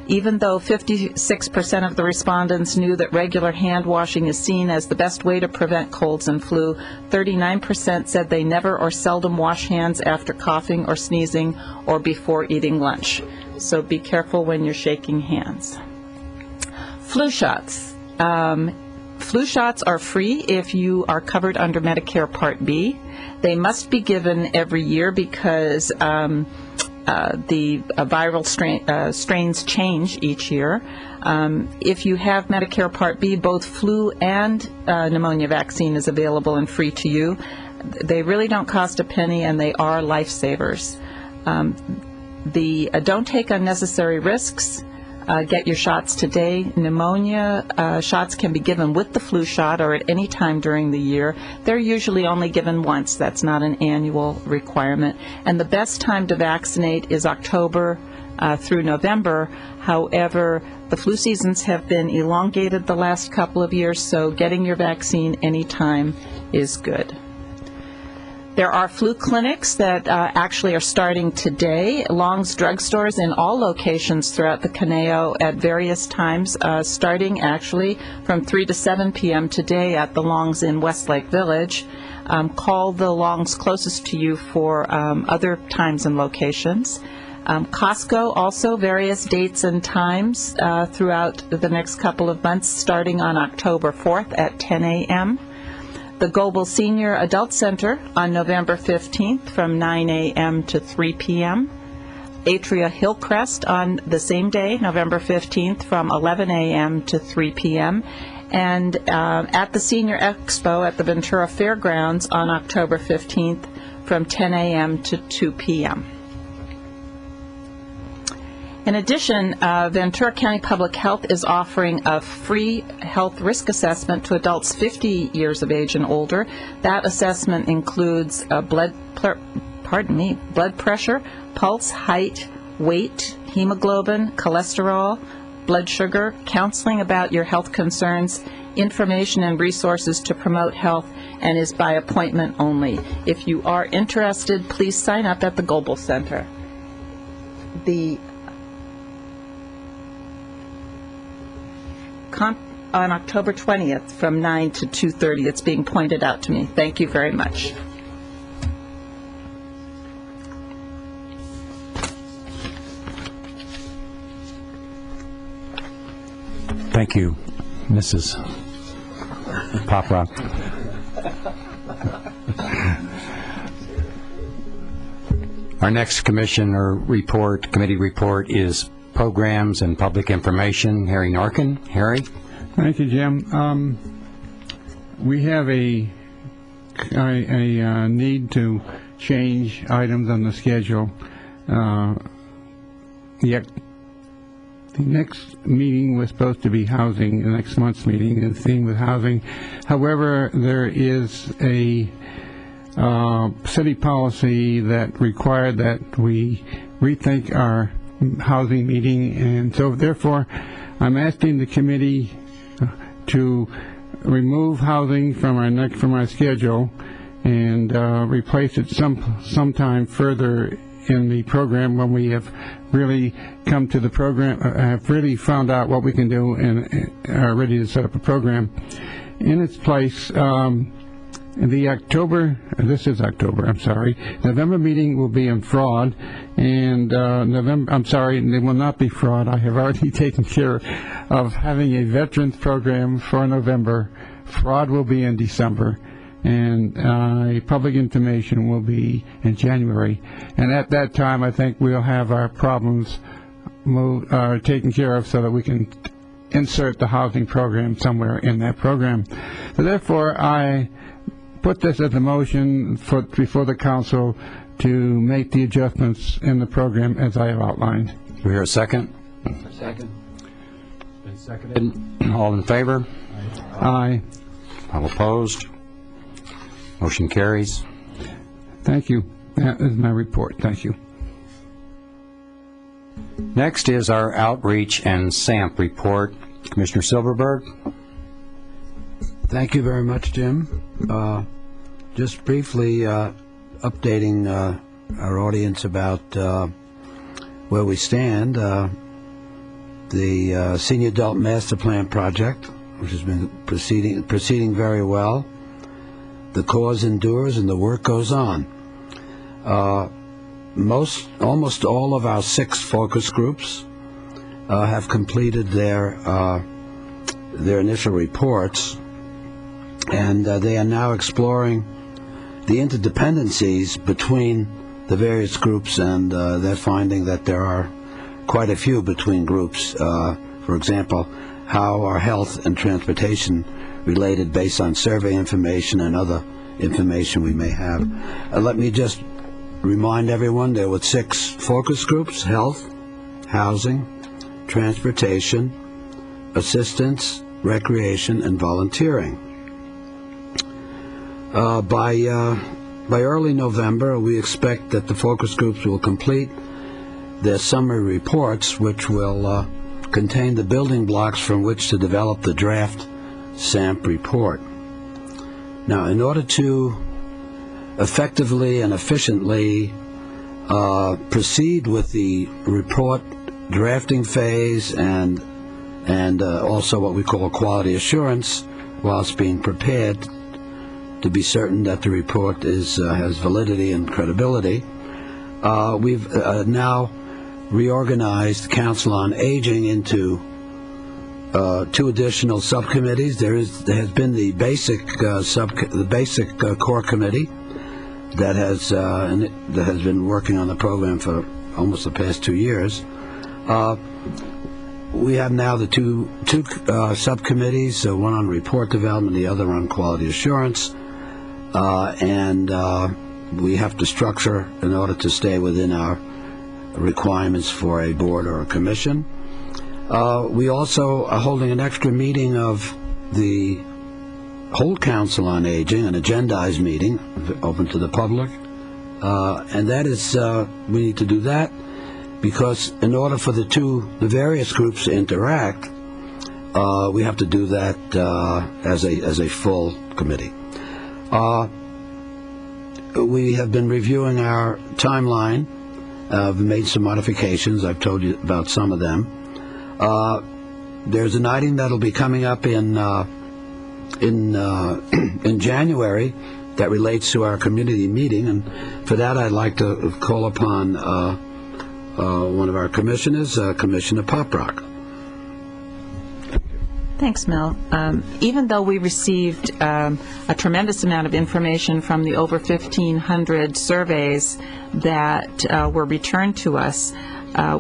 Even though 56% of the respondents knew that regular hand washing is seen as the best way to prevent colds and flu, 39% said they never or seldom wash hands after coughing or sneezing or before eating lunch. So be careful when you're shaking hands. Flu shots. Flu shots are free if you are covered under Medicare Part B. They must be given every year because the viral strains change each year. If you have Medicare Part B, both flu and pneumonia vaccine is available and free to you. They really don't cost a penny, and they are lifesavers. Don't take unnecessary risks. get your shots today. Pneumonia shots can be given with the flu shot or at any time during the year. They're usually only given once. That's not an annual requirement. And the best time to vaccinate is October through November. However, the flu seasons have been elongated the last couple of years, so getting your vaccine anytime is good. There are flu clinics that actually are starting today. Long's drugstores in all locations throughout the Caneo at various times, starting actually from 3 to 7 p.m. today at the Long's in Westlake Village. Call the Long's closest to you for other times and locations. Costco also various dates and times throughout the next couple of months, starting on October 4th at 10 a.m. The Global Senior Adult Center on November 15th from 9 a.m. to 3 p.m. Atria Hillcrest on the same day, November 15th, from 11 a.m. to 3 p.m. And at the Senior Expo at the Ventura Fairgrounds on October 15th from 10 a.m. to 2 p.m. In addition, Ventura County Public Health is offering a free health risk assessment to adults 50 years of age and older. That assessment includes blood pressure, pulse, height, weight, hemoglobin, cholesterol, blood sugar, counseling about your health concerns, information and resources to promote health, and is by appointment only. If you are interested, please sign up at the Global Center. On October 20th from 9 to 2:30. It's being pointed out to me. Thank you very much. Thank you, Mrs. Poprock. Our next committee report is Programs and Public Information. Harry Norkin. Harry? Thank you, Jim. We have a need to change items on the schedule. The next meeting was supposed to be housing, the next month's meeting is theme with housing. However, there is a city policy that required that we rethink our housing meeting, and so therefore I'm asking the committee to remove housing from our schedule and replace it sometime further in the program when we have really come to the program, have really found out what we can do and are ready to set up a program. In its place, November meeting will be on fraud, and they will not be fraud. I have already taken care of having a veterans program for November. Fraud will be in December, and public information will be in January. And at that time, I think we'll have our problems taken care of so that we can insert the housing program somewhere in that program. So therefore, I put this as a motion before the council to make the adjustments in the program as I have outlined. Do we hear a second? Second. Been seconded. All in favor? Aye. All opposed? Motion carries. Thank you. That is my report. Thank you. Next is our Outreach and SAMP report. Commissioner Silverberg. Thank you very much, Jim. Just briefly updating our audience about where we stand. The Senior Adult Master Plan project, which has been proceeding very well. The cause endures and the work goes on. Almost all of our 6 focus groups have completed their initial reports, and they are now exploring the interdependencies between the various groups, and they're finding that there are quite a few between groups. For example, how are health and transportation related based on survey information and other information we may have. Let me just remind everyone there were 6 focus groups: health, housing, transportation, assistance, recreation, and volunteering. By early November, we expect that the focus groups will complete their summary reports, which will contain the building blocks from which to develop the draft SAMP report. Now, in order to effectively and efficiently proceed with the report drafting phase and also what we call quality assurance whilst being prepared to be certain that the report has validity and credibility, we've now reorganized the Council on Aging into 2 additional subcommittees. There has been the basic core committee that has been working on the program for almost the past 2 years. We have now the two subcommittees, one on report development, the other on quality assurance, and we have to structure in order to stay within our requirements for a board or a commission. We also are holding an extra meeting of the whole Council on Aging, an agendized meeting open to the public, and that is we need to do that because in order for the various groups to interact, we have to do that as a full committee. We have been reviewing our timeline. We've made some modifications. I've told you about some of them. There's an item that'll be coming up in January that relates to our community meeting, and for that I'd like to call upon one of our commissioners, Commissioner Poprock. Thanks, Mel. Even though we received a tremendous amount of information from the over 1,500 surveys that were returned to us,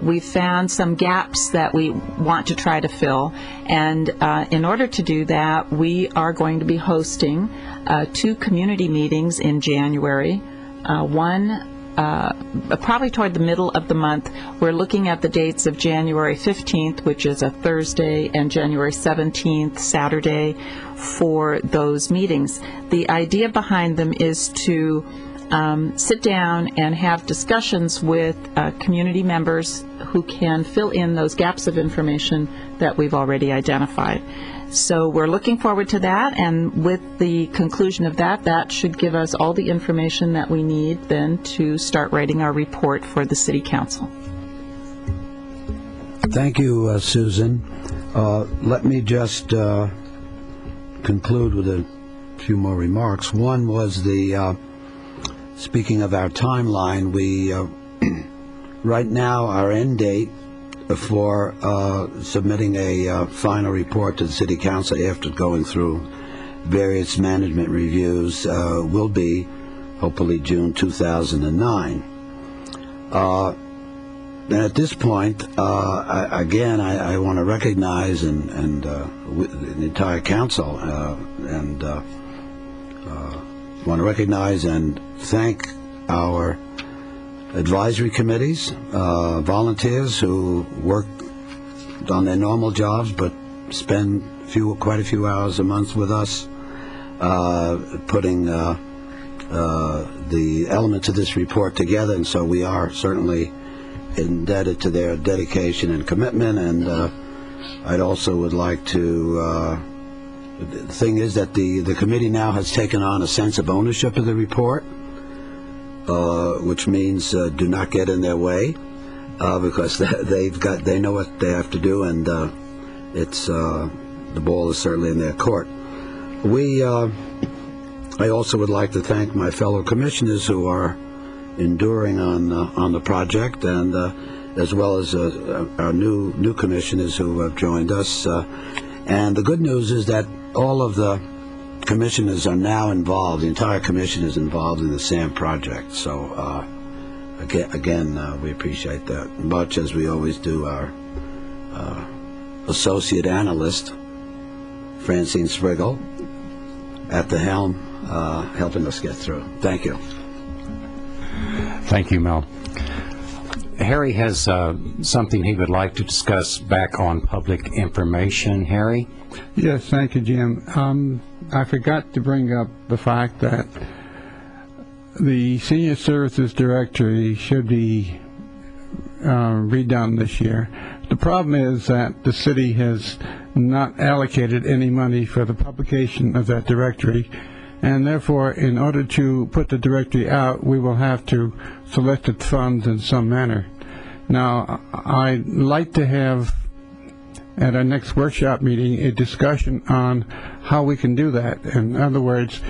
we found some gaps that we want to try to fill, and in order to do that, we are going to be hosting 2 community meetings in January. One probably toward the middle of the month. We're looking at the dates of January 15th, which is a Thursday, and January 17th, Saturday, for those meetings. The idea behind them is to sit down and have discussions with community members who can fill in those gaps of information that we've already identified. So we're looking forward to that, and with the conclusion of that, that should give us all the information that we need then to start writing our report for the City Council. Thank you, Susan. Let me just conclude with a few more remarks. One was speaking of our timeline, we right now our end date for submitting a final report to the City Council after going through various management reviews will be hopefully June 2009. And at this point, I want to recognize and the entire Council and want to recognize and thank our advisory committees, volunteers who work on their normal jobs but spend quite a few hours a month with us, putting the elements of this report together, and so we are certainly indebted to their dedication and commitment. And I'd also would like to the thing is that the committee now has taken on a sense of ownership of the report, which means do not get in their way, because they know what they have to do, and it's the ball is certainly in their court. I also would like to thank my fellow commissioners who are enduring on the project, and as well as our new commissioners who have joined us. And the good news is that all of the commissioners are now involved. The entire commission is involved in the SAM project. So again, we appreciate that much, as we always do. Our associate analyst, Francine Spriggle, at the helm, helping us get through. Thank you. Thank you, Mel. Harry has something he would like to discuss back on public information. Harry? Yes, thank you, Jim. I forgot to bring up the fact that the Senior Services Directory should be redone this year. The problem is that the city has not allocated any money for the publication of that directory, and therefore, in order to put the directory out, we will have to solicit funds in some manner. Now, I'd like to have, at our next workshop meeting, a discussion on how we can do that. In other words,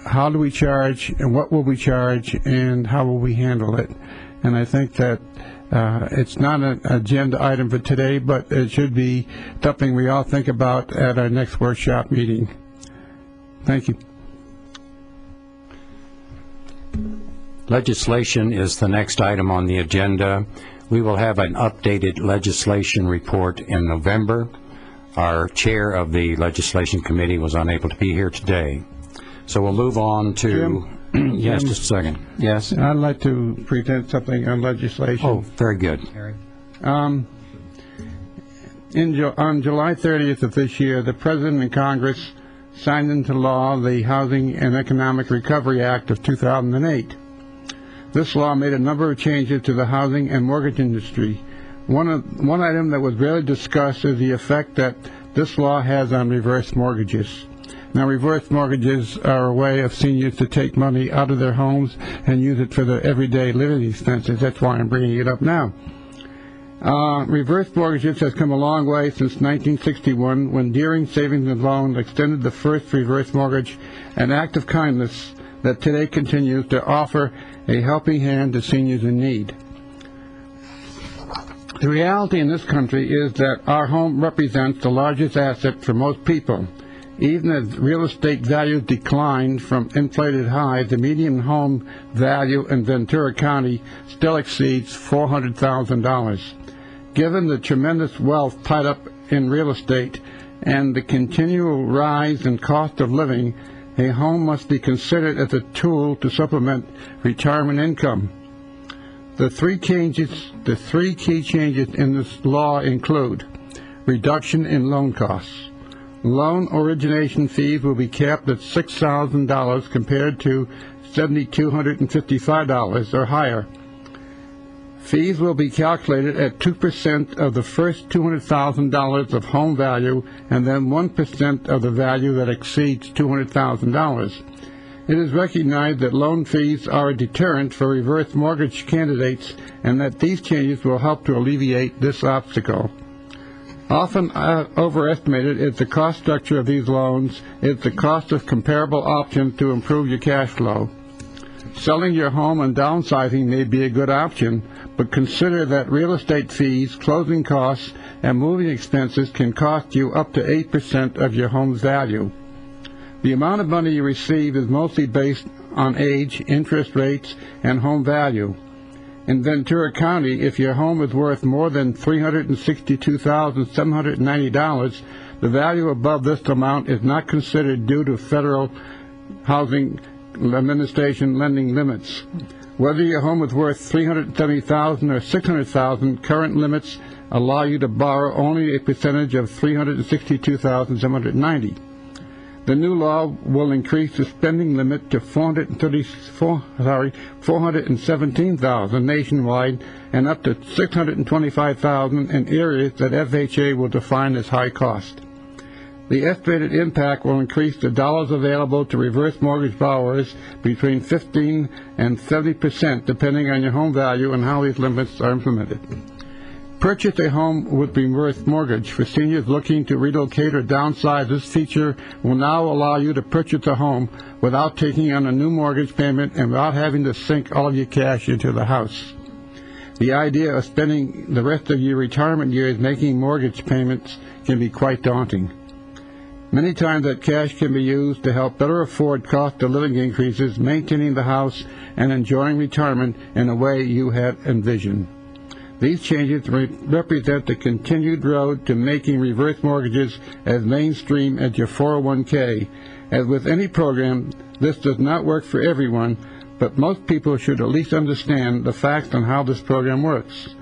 how do we charge, and what will we charge, and how will we handle it? And I think that it's not an agenda item for today, but it should be something we all think about at our next workshop meeting. Thank you. Legislation is the next item on the agenda. We will have an updated legislation report in November. Our chair of the legislation committee was unable to be here today. So we'll move on to... Jim? Yes, just a second. Yes? I'd like to present something on legislation. Oh, very good. Harry? On July 30th of this year, the President and Congress signed into law the Housing and Economic Recovery Act of 2008. This law made a number of changes to the housing and mortgage industry. One item that was rarely discussed is the effect that this law has on reverse mortgages. Now, reverse mortgages are a way of seniors to take money out of their homes and use it for their everyday living expenses. That's why I'm bringing it up now. Reverse mortgages has come a long way since 1961, when Deering Savings and Loan extended the first reverse mortgage, an act of kindness that today continues to offer a helping hand to seniors in need. The reality in this country is that our home represents the largest asset for most people. Even as real estate values declined from inflated highs, the median home value in Ventura County still exceeds $400,000. Given the tremendous wealth tied up in real estate and the continual rise in cost of living, a home must be considered as a tool to supplement retirement income. The three key changes in this law include reduction in loan costs. Loan origination fees will be capped at $6,000 compared to $7,255 or higher. Fees will be calculated at 2% of the first $200,000 of home value and then 1% of the value that exceeds $200,000. It is recognized that loan fees are a deterrent for reverse mortgage candidates and that these changes will help to alleviate this obstacle. Often overestimated is the cost structure of these loans is the cost of comparable options to improve your cash flow. Selling your home and downsizing may be a good option, but consider that real estate fees, closing costs, and moving expenses can cost you up to 8% of your home's value. The amount of money you receive is mostly based on age, interest rates, and home value. In Ventura County, if your home is worth more than $362,790, the value above this amount is not considered due to federal housing administration lending limits. Whether your home is worth $370,000 or $600,000, current limits allow you to borrow only a percentage of $362,790. The new law will increase the spending limit to $417,000 nationwide and up to $625,000 in areas that FHA will define as high cost. The estimated impact will increase the dollars available to reverse mortgage borrowers between 15% and 70%, depending on your home value and how these limits are implemented. Purchase a home with reverse mortgage. For seniors looking to relocate or downsize, this feature will now allow you to purchase a home without taking on a new mortgage payment and without having to sink all of your cash into the house. The idea of spending the rest of your retirement years making mortgage payments can be quite daunting. Many times that cash can be used to help better afford cost of living increases, maintaining the house, and enjoying retirement in a way you had envisioned. These changes represent the continued road to making reverse mortgages as mainstream as your 401k. As with any program, this does not work for everyone, but most people should at least understand the facts on how this program works.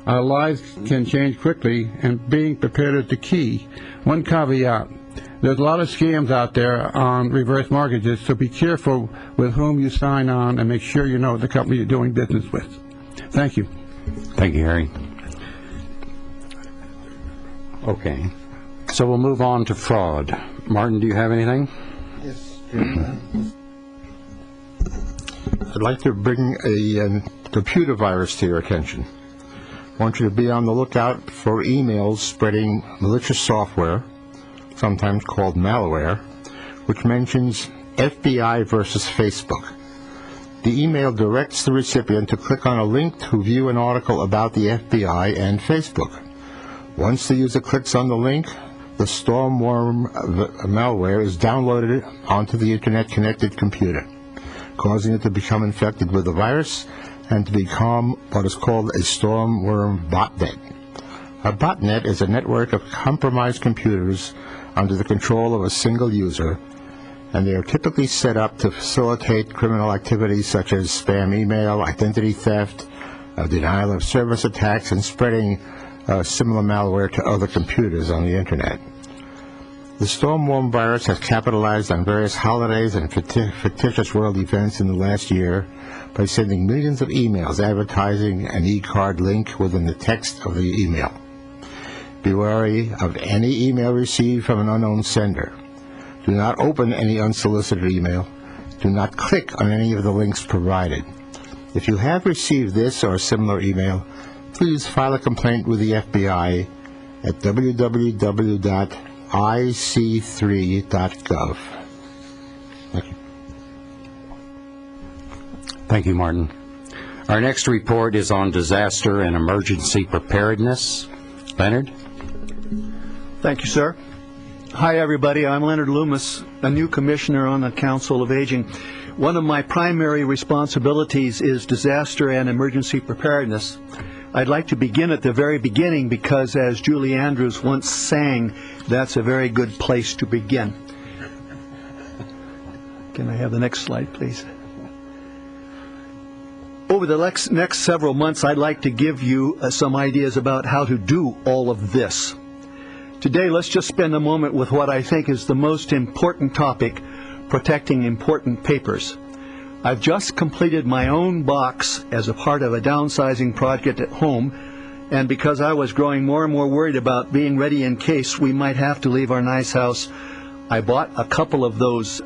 Our lives can change quickly, and being prepared is the key. One caveat: there's a lot of scams out there on reverse mortgages, so be careful with whom you sign on and make sure you know the company you're doing business with. Thank you. Thank you, Harry. Okay. So we'll move on to fraud. Martin, do you have anything? Yes. I'd like to bring a computer virus to your attention. I want you to be on the lookout for emails spreading malicious software, sometimes called malware, which mentions FBI versus Facebook. The email directs the recipient to click on a link to view an article about the FBI and Facebook. Once the user clicks on the link, the Stormworm malware is downloaded onto the internet-connected computer, causing it to become infected with the virus and to become what is called a Stormworm botnet. A botnet is a network of compromised computers under the control of a single user, and they are typically set up to facilitate criminal activities such as spam email, identity theft, denial of service attacks, and spreading similar malware to other computers on the Internet. The Stormworm virus has capitalized on various holidays and fictitious world events in the last year by sending millions of emails advertising an e-card link within the text of the email. Be wary of any email received from an unknown sender. Do not open any unsolicited email. Do not click on any of the links provided. If you have received this or a similar email, please file a complaint with the FBI at www.ic3.gov. Thank you. Thank you, Martin. Our next report is on disaster and emergency preparedness. Leonard? Thank you, sir. Hi, everybody. I'm Leonard Loomis, a new commissioner on the Council of Aging. One of my primary responsibilities is disaster and emergency preparedness. I'd like to begin at the very beginning because, as Julie Andrews once sang, that's a very good place to begin. Can I have the next slide, please? Over the next several months, I'd like to give you some ideas about how to do all of this. Today, let's just spend a moment with what I think is the most important topic, protecting important papers. I've just completed my own box as a part of a downsizing project at home, and because I was growing more and more worried about being ready in case we might have to leave our nice house, I bought a couple of those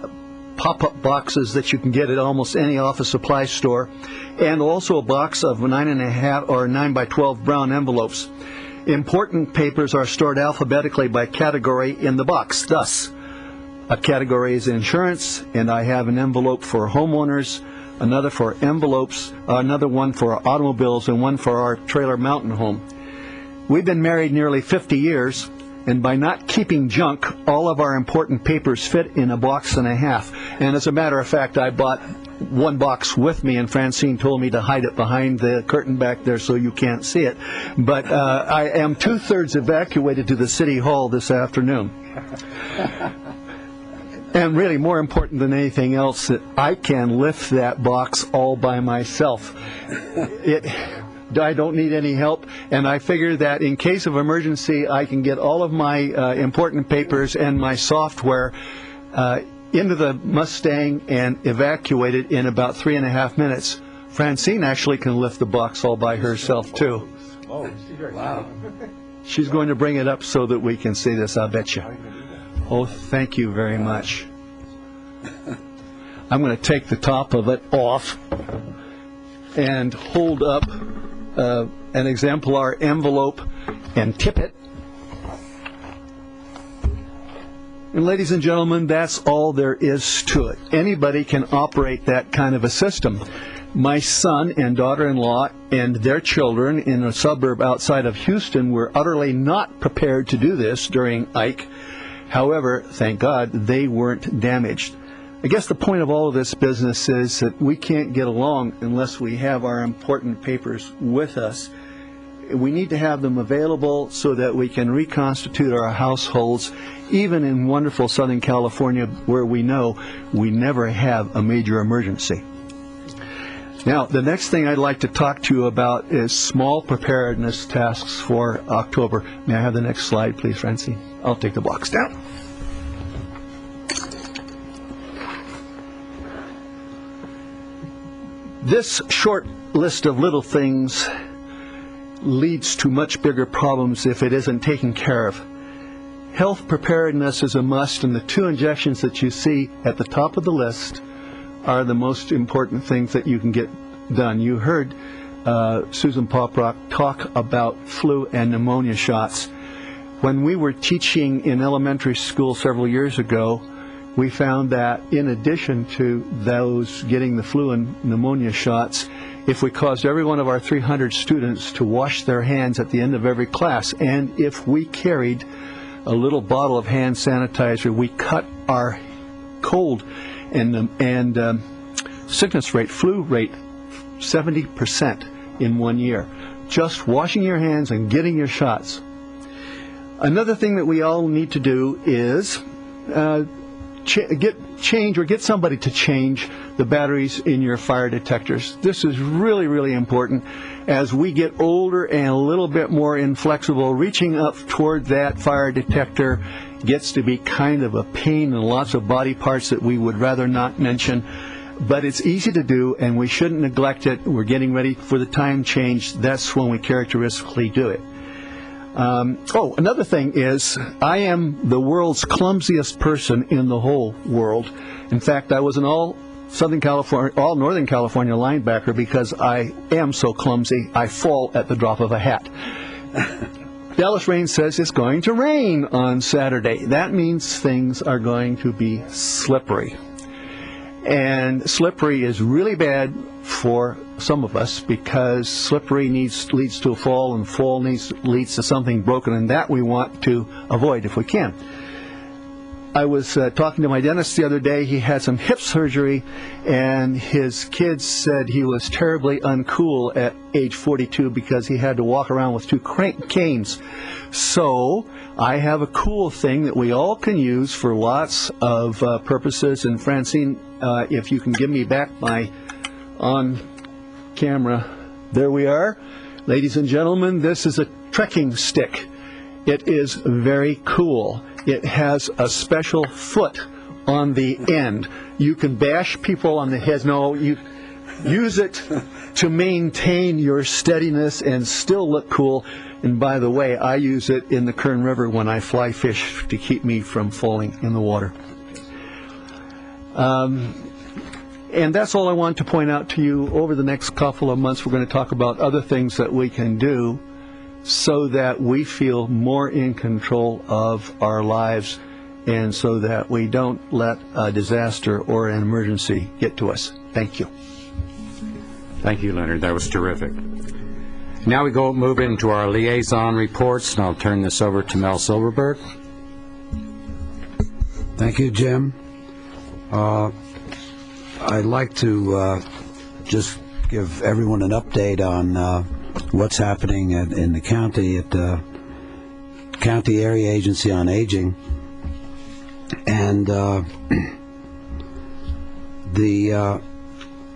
pop-up boxes that you can get at almost any office supply store, and also a box of 9.5 or 9 by 12 brown envelopes. Important papers are stored alphabetically by category in the box. Thus, a category is insurance, and I have an envelope for homeowners, another for envelopes, another one for automobiles, and one for our trailer mountain home. We've been married nearly 50 years, and by not keeping junk, all of our important papers fit in a box and a half. And as a matter of fact, I bought one box with me, and Francine told me to hide it behind the curtain back there so you can't see it. But I am 2/3 evacuated to the City Hall this afternoon. And really, more important than anything else, that I can lift that box all by myself. I don't need any help, and I figure that in case of emergency, I can get all of my important papers and my software into the Mustang and evacuate it in about 3.5 minutes. Francine actually can lift the box all by herself, too. Oh, wow. She's going to bring it up so that we can see this, I bet you. Oh, thank you very much. I'm going to take the top of it off and hold up an exemplar envelope and tip it. And ladies and gentlemen, that's all there is to it. Anybody can operate that kind of a system. My son and daughter-in-law and their children in a suburb outside of Houston were utterly not prepared to do this during Ike. However, thank God, they weren't damaged. I guess the point of all of this business is that we can't get along unless we have our important papers with us. We need to have them available so that we can reconstitute our households, even in wonderful Southern California where we know we never have a major emergency. Now, the next thing I'd like to talk to you about is small preparedness tasks for October. May I have the next slide, please, Francine? I'll take the blocks down. This short list of little things leads to much bigger problems if it isn't taken care of. Health preparedness is a must, and the 2 injections that you see at the top of the list are the most important things that you can get done. You heard Susan Poprock talk about flu and pneumonia shots. When we were teaching in elementary school several years ago, we found that in addition to those getting the flu and pneumonia shots, if we caused every one of our 300 students to wash their hands at the end of every class, and if we carried a little bottle of hand sanitizer, we cut our cold and sickness rate, flu rate, 70% in 1 year. Just washing your hands and getting your shots. Another thing that we all need to do is get somebody to change the batteries in your fire detectors. This is really, really important. As we get older and a little bit more inflexible, reaching up toward that fire detector gets to be kind of a pain in lots of body parts that we would rather not mention. But it's easy to do, and we shouldn't neglect it. We're getting ready for the time change. That's when we characteristically do it. Another thing is, I am the world's clumsiest person in the whole world. In fact, I was an all Northern California linebacker because I am so clumsy, I fall at the drop of a hat. Dallas Rain says it's going to rain on Saturday. That means things are going to be slippery. And slippery is really bad for some of us because slippery leads to a fall, and fall leads to something broken, and that we want to avoid if we can. I was talking to my dentist the other day. He had some hip surgery, and his kids said he was terribly uncool at age 42 because he had to walk around with 2 canes. So I have a cool thing that we all can use for lots of purposes. And Francine, if you can give me back my on camera. There we are. Ladies and gentlemen, this is a trekking stick. It is very cool. It has a special foot on the end. You can bash people on the head. No, you use it to maintain your steadiness and still look cool. And by the way, I use it in the Kern River when I fly fish to keep me from falling in the water. And that's all I want to point out to you. Over the next couple of months, we're going to talk about other things that we can do so that we feel more in control of our lives and so that we don't let a disaster or an emergency get to us. Thank you. Thank you, Leonard. That was terrific. Now we move into our liaison reports, and I'll turn this over to Mel Silverberg. Thank you, Jim. I'd like to just give everyone an update on what's happening in the county at the County Area Agency on Aging. And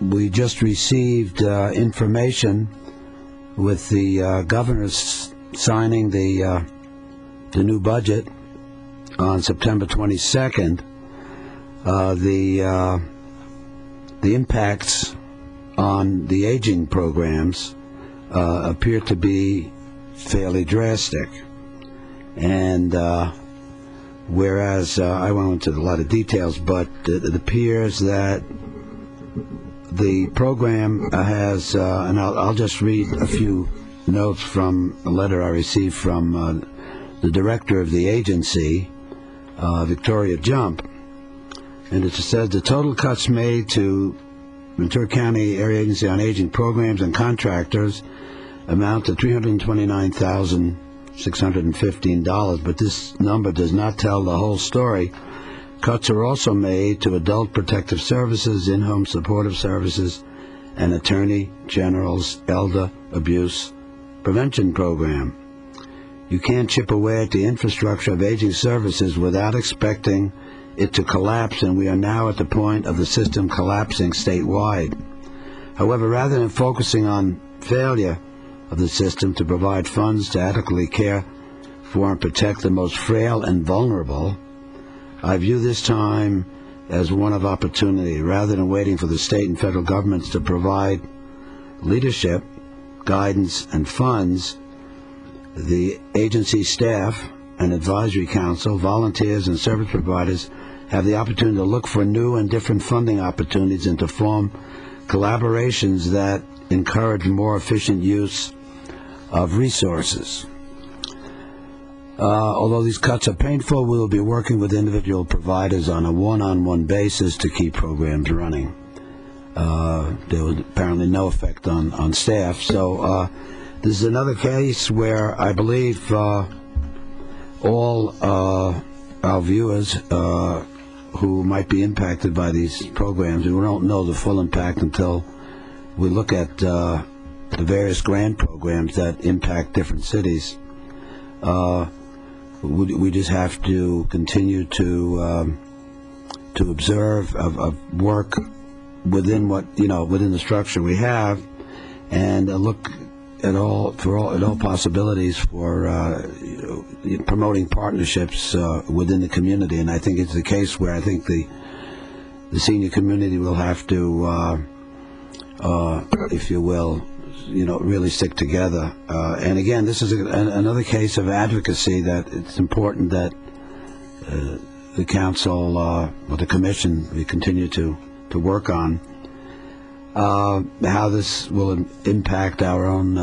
we just received information with the governor signing the new budget on September 22nd. The impacts on the aging programs appear to be fairly drastic. And whereas I won't go into a lot of details, but it appears that the program has, and I'll just read a few notes from a letter I received from the director of the agency, Victoria Jump. And it says the total cuts made to Ventura County Area Agency on Aging programs and contractors amount to $329,615, but this number does not tell the whole story. Cuts are also made to Adult Protective Services, In-Home Supportive Services, and Attorney General's Elder Abuse Prevention Program. You can't chip away at the infrastructure of aging services without expecting it to collapse, and we are now at the point of the system collapsing statewide. However, rather than focusing on failure of the system to provide funds to adequately care for and protect the most frail and vulnerable, I view this time as one of opportunity. Rather than waiting for the state and federal governments to provide leadership, guidance, and funds, the agency staff and advisory council, volunteers, and service providers have the opportunity to look for new and different funding opportunities and to form collaborations that encourage more efficient use of resources. Although these cuts are painful, we will be working with individual providers on a one-on-one basis to keep programs running. There was apparently no effect on staff. So this is another case where I believe all our viewers who might be impacted by these programs, we don't know the full impact until we look at the various grant programs that impact different cities. We just have to continue to observe, of work within within the structure we have, and look at all possibilities for promoting partnerships within the community. And I think it's the case where I think the senior community will have to, if you will, really stick together. And again, this is another case of advocacy that it's important that the council or the commission, we continue to work on how this will impact our own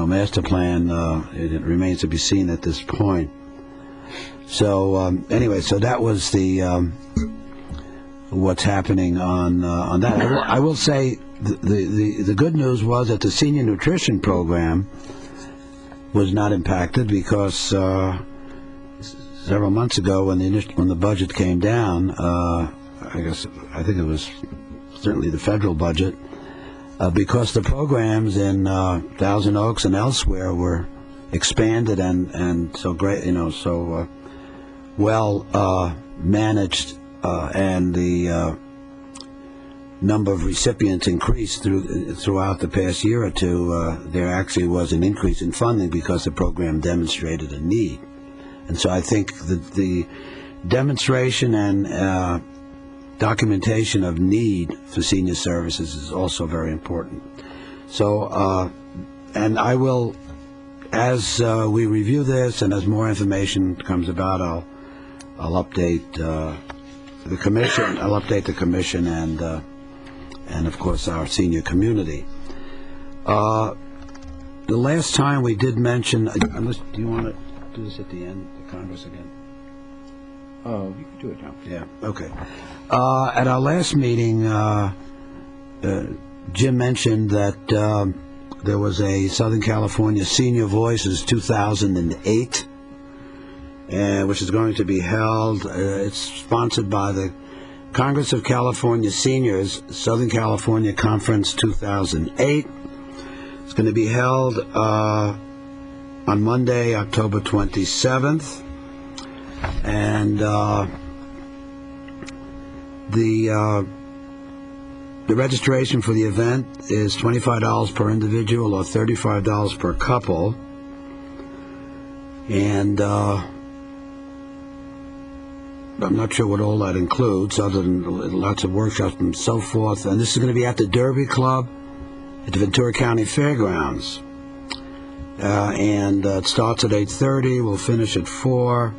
master plan. It remains to be seen at this point. So anyway, so that was the what's happening on that. I will say the good news was that the senior nutrition program was not impacted because several months ago when the budget came down, I think it was certainly the federal budget, because the programs in Thousand Oaks and elsewhere were expanded and so great, so well managed, and the number of recipients increased throughout the past year or two. There actually was an increase in funding because the program demonstrated a need. And so I think that the demonstration and documentation of need for senior services is also very important. So, and I will, as we review this and as more information comes about, I'll update the commission. I'll update the commission and of course our senior community. The last time we did mention, do you want to do this at the end, the Congress again? Oh, you can do it now. Yeah, okay. At our last meeting, Jim mentioned that there was a Southern California Senior Voices 2008, which is going to be held. It's sponsored by the Congress of California Seniors, Southern California Conference 2008. It's going to be held on Monday, October 27th. And the registration for the event is $25 per individual or $35 per couple. And I'm not sure what all that includes, other than lots of workshops and so forth. And this is going to be at the Derby Club at the Ventura County Fairgrounds. And it starts at 8:30. We'll finish at 4.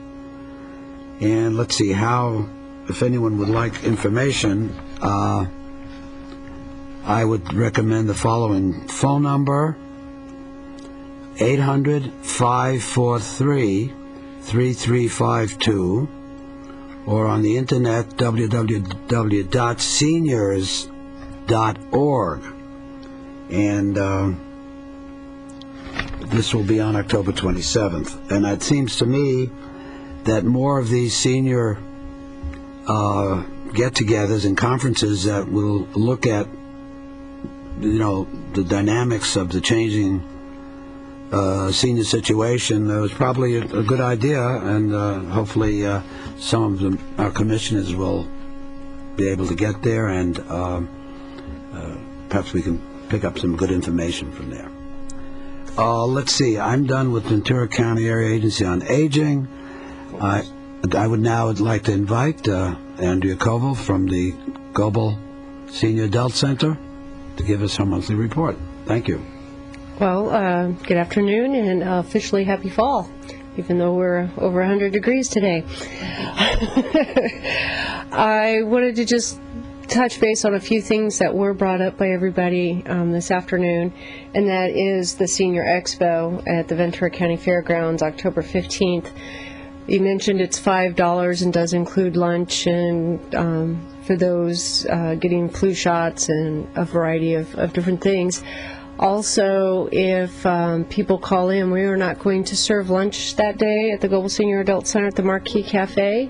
And let's see if anyone would like information, I would recommend the following phone number: 800-543-3352, or on the internet, www.seniors.org. And this will be on October 27th. And it seems to me that more of these senior get-togethers and conferences that will look at, the dynamics of the changing senior situation was probably a good idea, and hopefully some of our commissioners will be able to get there and perhaps we can pick up some good information from there. Let's see. I'm done with Ventura County Area Agency on Aging. I would now like to invite Andrea Koval from the Global Senior Adult Center to give us her monthly report. Thank you. Well, good afternoon and officially happy fall, even though we're over 100 degrees today. I wanted to just touch base on a few things that were brought up by everybody this afternoon, and that is the Senior Expo at the Ventura County Fairgrounds, October 15th. You mentioned it's $5 and does include lunch and for those getting flu shots and a variety of different things. Also, if people call in, we are not going to serve lunch that day at the Global Senior Adult Center at the Marquee Cafe.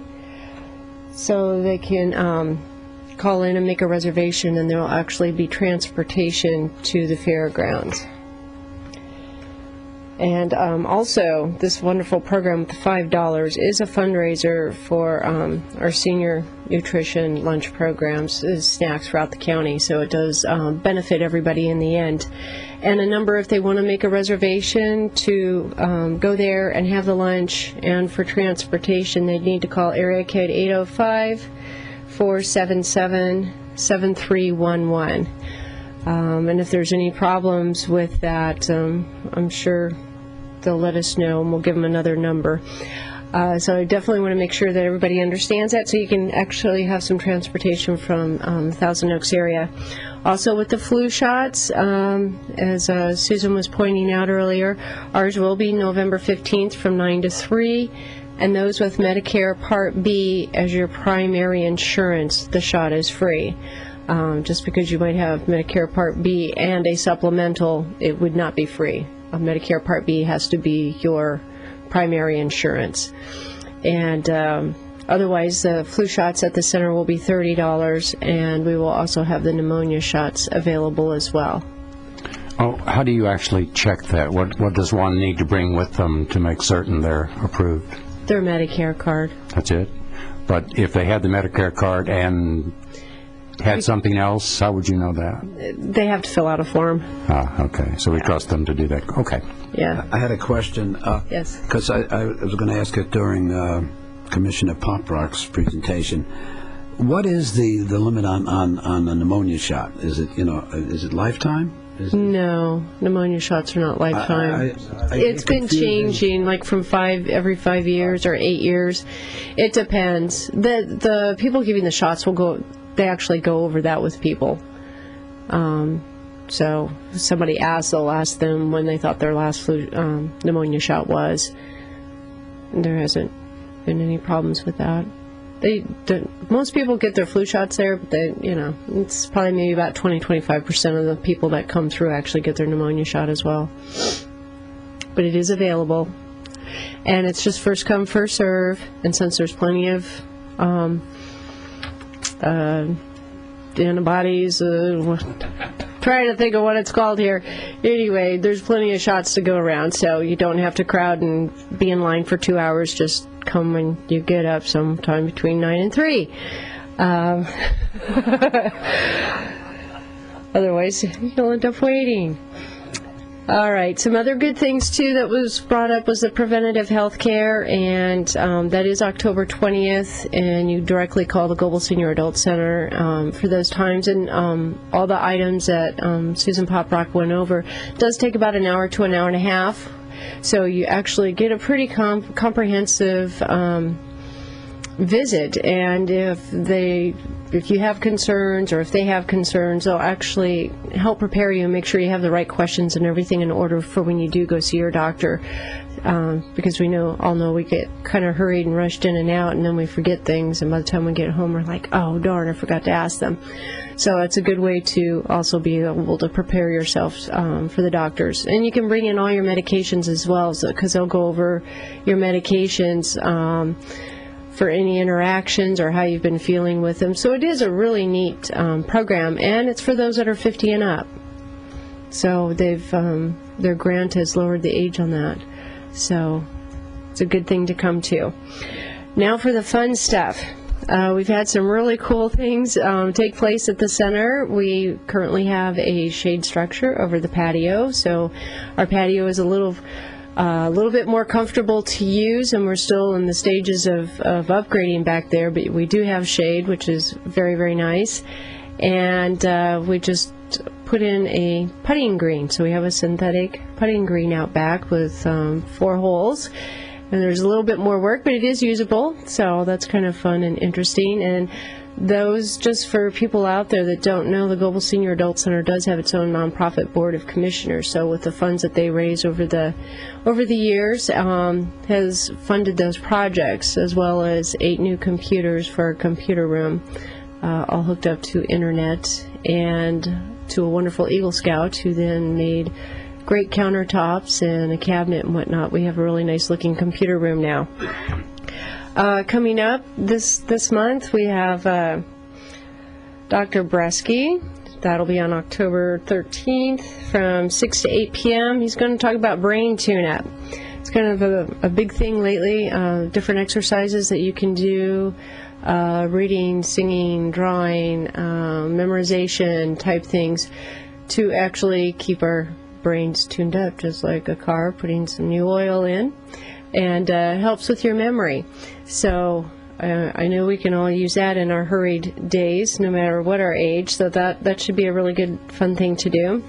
So they can call in and make a reservation, and there will actually be transportation to the fairgrounds. And also, this wonderful program with the $5 is a fundraiser for our senior nutrition lunch programs, snacks throughout the county, so it does benefit everybody in the end. And a number, if they want to make a reservation to go there and have the lunch, and for transportation, they need to call area code 805-477-7311. And if there's any problems with that, I'm sure they'll let us know, and we'll give them another number. So I definitely want to make sure that everybody understands that, so you can actually have some transportation from Thousand Oaks area. Also, with the flu shots, as Susan was pointing out earlier, ours will be November 15th from 9 to 3. And those with Medicare Part B as your primary insurance, the shot is free. Just because you might have Medicare Part B and a supplemental, it would not be free. Medicare Part B has to be your primary insurance. And otherwise, the flu shots at the center will be $30, and we will also have the pneumonia shots available as well. Oh, how do you actually check that? What does one need to bring with them to make certain they're approved? Their Medicare card. That's it? But if they had the Medicare card and had something else, how would you know that? They have to fill out a form. Ah, okay. So we trust them to do that. Okay. Yeah. I had a question. Yes. Because I was going to ask it during Commissioner Poprock's presentation. What is the limit on a pneumonia shot? Is it is it lifetime? No, pneumonia shots are not lifetime. It's been changing, like from every 5 years or 8 years. It depends. The people giving the shots they actually go over that with people. So if somebody asks, they'll ask them when they thought their last pneumonia shot was. And there hasn't been any problems with that. Most people get their flu shots there, but it's probably maybe about 20-25% of the people that come through actually get their pneumonia shot as well. But it is available, and it's just first come, first serve. And since there's plenty of antibodies, trying to think of what it's called here. Anyway, there's plenty of shots to go around, so you don't have to crowd and be in line for 2 hours. Just come when you get up sometime between 9 and 3. Otherwise, you'll end up waiting. All right, some other good things, too, that was brought up was the preventative health care, and that is October 20th, and you directly call the Global Senior Adult Center for those times, and all the items that Susan Poprock went over does take about an hour to an hour and a half, so you actually get a pretty comprehensive visit, and if you have concerns or if they have concerns, they'll actually help prepare you and make sure you have the right questions and everything in order for when you do go see your doctor, because we all know we get kind of hurried and rushed in and out, and then we forget things, and by the time we get home we're like, oh darn, I forgot to ask them. So it's a good way to also be able to prepare yourself for the doctors. And you can bring in all your medications as well, because they'll go over your medications for any interactions or how you've been feeling with them. So it is a really neat program, and it's for those that are 50 and up. So their grant has lowered the age on that. So it's a good thing to come to. Now for the fun stuff. We've had some really cool things take place at the center. We currently have a shade structure over the patio, so our patio is a little bit more comfortable to use, and we're still in the stages of upgrading back there, but we do have shade, which is very, very nice. And we just put in a putting green, so we have a synthetic putting green out back with 4 holes. And there's a little bit more work, but it is usable, so that's kind of fun and interesting. And those, just for people out there that don't know, the Global Senior Adult Center does have its own nonprofit board of commissioners. So with the funds that they raise over the years, has funded those projects, as well as 8 new computers for our computer room, all hooked up to internet, and to a wonderful Eagle Scout who then made great countertops and a cabinet and whatnot. We have a really nice looking computer room now. Coming up this month, we have Dr. Bresky. That'll be on October 13th from 6 to 8 p.m. He's going to talk about brain tune-up. It's kind of a big thing lately, different exercises that you can do, reading, singing, drawing, memorization type things to actually keep our brains tuned up, just like a car putting some new oil in, and helps with your memory. So I know we can all use that in our hurried days, no matter what our age, so that should be a really good fun thing to do.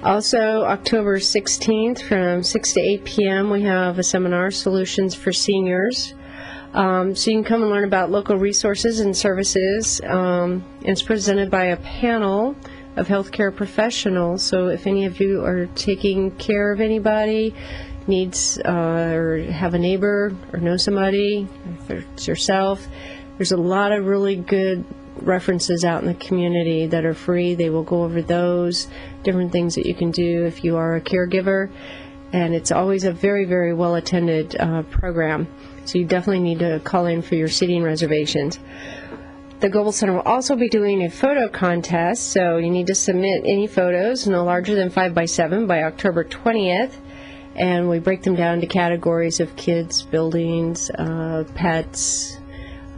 Also, October 16th from 6 to 8 p.m. we have a seminar, Solutions for Seniors. So you can come and learn about local resources and services. It's presented by a panel of healthcare professionals. So if any of you are taking care of anybody, needs or have a neighbor or know somebody, if it's yourself, there's a lot of really good references out in the community that are free. They will go over those different things that you can do if you are a caregiver, and it's always a very, very well attended program. So you definitely need to call in for your seating reservations. The Global Center will also be doing a photo contest, so you need to submit any photos no larger than 5 by 7 by October 20th, and we break them down into categories of kids, buildings, pets,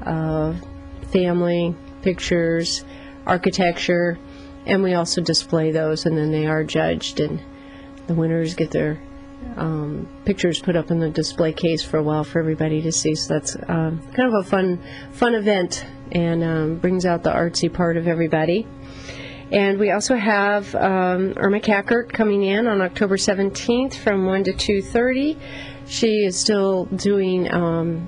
family, pictures, architecture, and we also display those, and then they are judged, and the winners get their pictures put up in the display case for a while for everybody to see. So that's kind of a fun event, and brings out the artsy part of everybody. And we also have Irma Cackert coming in on October 17th from 1 to 2:30. She is still doing,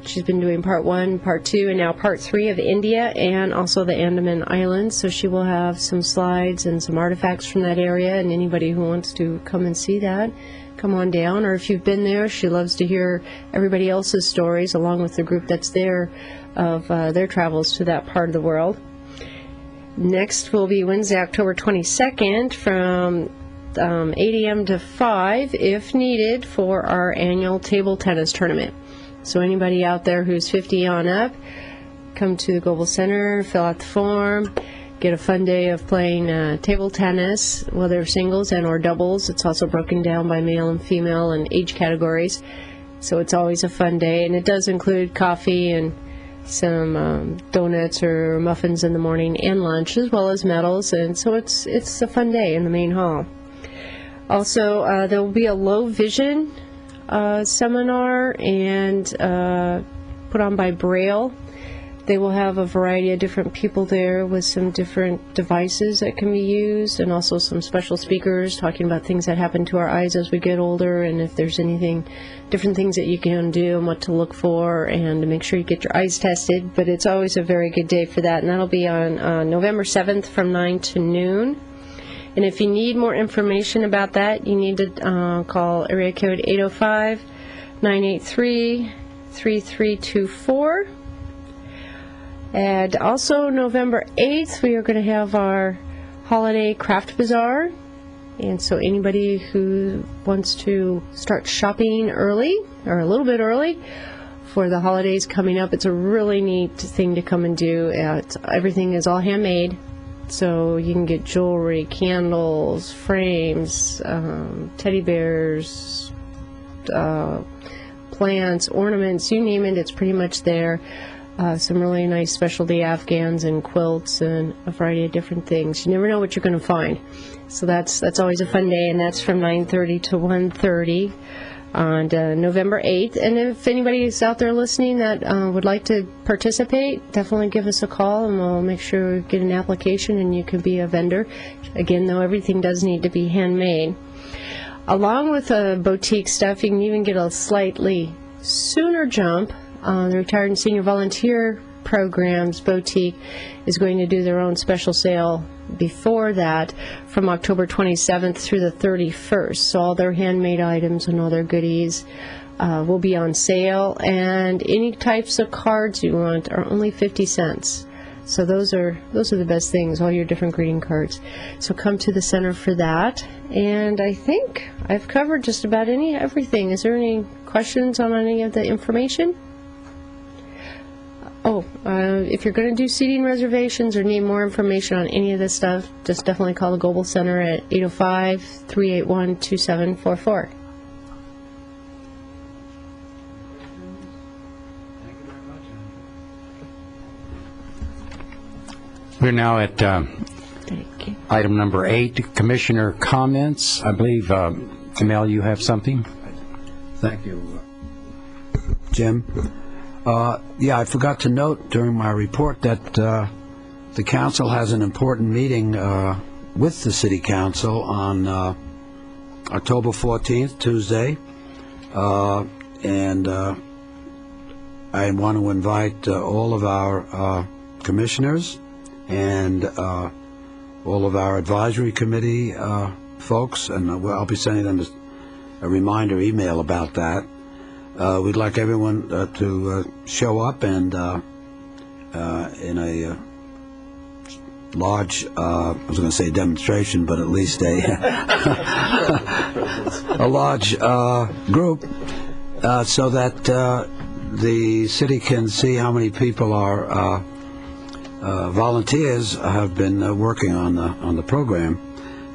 she's been doing part 1, part 2, and now part 3 of India and also the Andaman Islands. So she will have some slides and some artifacts from that area, and anybody who wants to come and see that, come on down. Or if you've been there, she loves to hear everybody else's stories along with the group that's there of their travels to that part of the world. Next will be Wednesday, October 22nd from 8 a.m. to 5, if needed, for our annual table tennis tournament. So anybody out there who's 50 on up, come to the Global Center, fill out the form, get a fun day of playing table tennis, whether singles and or doubles. It's also broken down by male and female and age categories. So it's always a fun day, and it does include coffee and some donuts or muffins in the morning and lunch, as well as medals, and so it's a fun day in the main hall. Also, there will be a low vision seminar and put on by Braille. They will have a variety of different people there with some different devices that can be used, and also some special speakers talking about things that happen to our eyes as we get older, and if there's different things that you can do and what to look for, and to make sure you get your eyes tested. But it's always a very good day for that, and that'll be on November 7th from 9 to noon. And if you need more information about that, you need to call area code 805-983-3324. And also November 8th, we are going to have our holiday craft bazaar. And so anybody who wants to start shopping early, or a little bit early, for the holidays coming up, it's a really neat thing to come and do. Everything is all handmade. So you can get jewelry, candles, frames, teddy bears, plants, ornaments, you name it, it's pretty much there. some really nice specialty afghans and quilts and a variety of different things. You never know what you're going to find. So that's always a fun day, and that's from 9:30 to 1:30 on November 8th. And if anybody is out there listening that would like to participate, definitely give us a call, and we'll make sure we get an application and you can be a vendor. Again, though, everything does need to be handmade. Along with boutique stuff, you can even get a slightly sooner jump. The Retired and Senior Volunteer Programs Boutique is going to do their own special sale before that from October 27th through the 31st. So all their handmade items and all their goodies will be on sale, and any types of cards you want are only 50 cents. So those are the best things, all your different greeting cards. So come to the center for that. And I think I've covered just about everything. Is there any questions on any of the information? If you're going to do seating reservations or need more information on any of this stuff, just definitely call the Global Center at 805-381-2744. We're now at item number 8, Commissioner comments. I believe, Camille, you have something? Thank you, Jim. I forgot to note during my report that the council has an important meeting with the City Council on October 14th, Tuesday, and I want to invite all of our commissioners and all of our advisory committee folks, and I'll be sending them a reminder email about that. We'd like everyone to show up and in a large, I was going to say demonstration, but at least a large group, so that the city can see how many people are volunteers have been working on the program.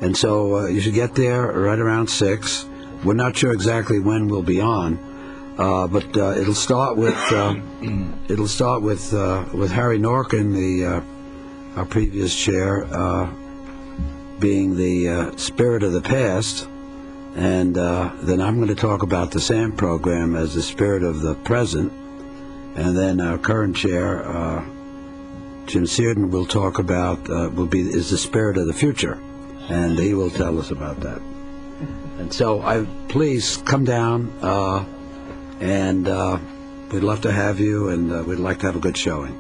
And so you should get there right around 6. We're not sure exactly when we'll be on. But it'll start with Harry Norkin, our previous chair, being the spirit of the past, and then I'm going to talk about the SAM program as the spirit of the present, and then our current chair, Jim Searden, will talk about is the spirit of the future, and he will tell us about that. And so please come down. And we'd love to have you, and we'd like to have a good showing.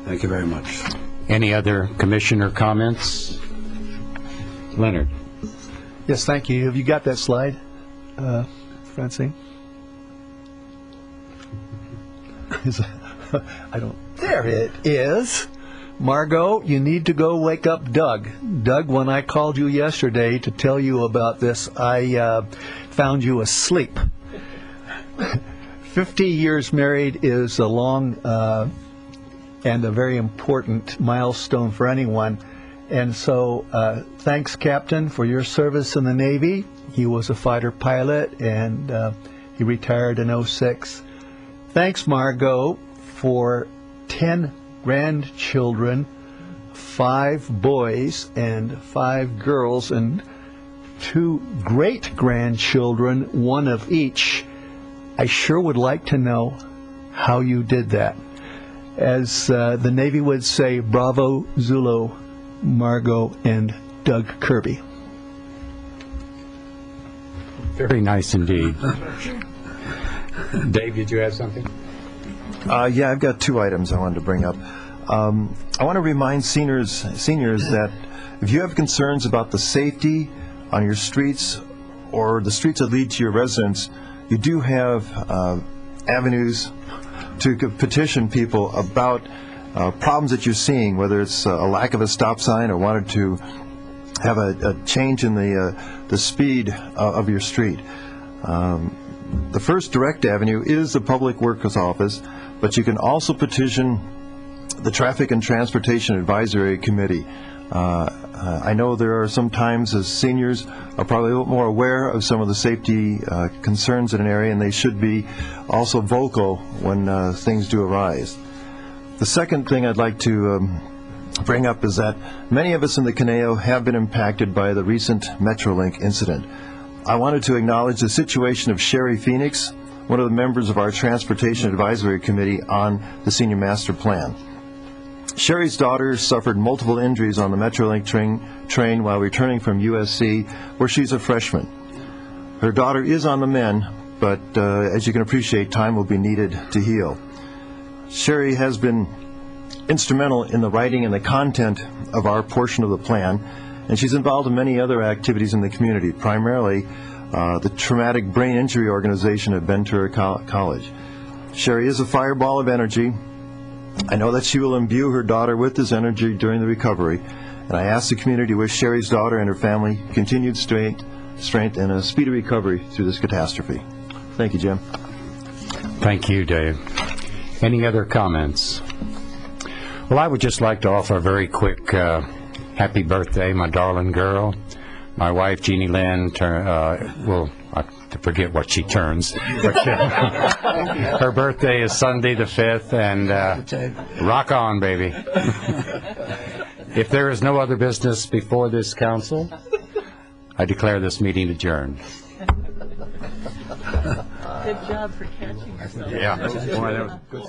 Thank you very much. Any other commissioner comments? Leonard. Yes, thank you. Have you got that slide, Francine? There it is. Margot, you need to go wake up Doug. Doug, when I called you yesterday to tell you about this, I found you asleep. 50 years married is a long and a very important milestone for anyone. And so thanks, Captain, for your service in the Navy. He was a fighter pilot, and he retired in 2006. Thanks, Margot, for 10 grandchildren, 5 boys and 5 girls, and 2 great-grandchildren, 1 of each. I sure would like to know how you did that. As the Navy would say, bravo, Zulu, Margot, and Doug Kirby. Very nice indeed. Dave, did you have something? Yeah, I've got 2 items I wanted to bring up. I want to remind seniors that if you have concerns about the safety on your streets or the streets that lead to your residence, you do have avenues to petition people about problems that you're seeing, whether it's a lack of a stop sign or wanted to have a change in the speed of your street. The first direct avenue is the Public Works Office, but you can also petition the Traffic and Transportation Advisory Committee. I know there are some times as seniors are probably a little more aware of some of the safety concerns in an area, and they should be also vocal when things do arise. The second thing I'd like to bring up is that many of us in the Caneo have been impacted by the recent Metrolink incident. I wanted to acknowledge the situation of Sherry Phoenix, one of the members of our Transportation Advisory Committee on the Senior Master Plan. Sherry's daughter suffered multiple injuries on the Metrolink train while returning from USC, where she's a freshman. Her daughter is on the mend, but as you can appreciate, time will be needed to heal. Sherry has been instrumental in the writing and the content of our portion of the plan, and she's involved in many other activities in the community, primarily the Traumatic Brain Injury Organization at Ventura College. Sherry is a fireball of energy. I know that she will imbue her daughter with this energy during the recovery, and I ask the community to wish Sherry's daughter and her family continued strength and a speedy recovery through this catastrophe. Thank you, Jim. Thank you, Dave. Any other comments? Well, I would just like to offer a very quick happy birthday, my darling girl. My wife, Jeannie Lynn, I forget what she turns. But her birthday is Sunday the 5th, and rock on, baby. If there is no other business before this council, I declare this meeting adjourned. Good job for catching yourself. Yeah. Boy, that was good.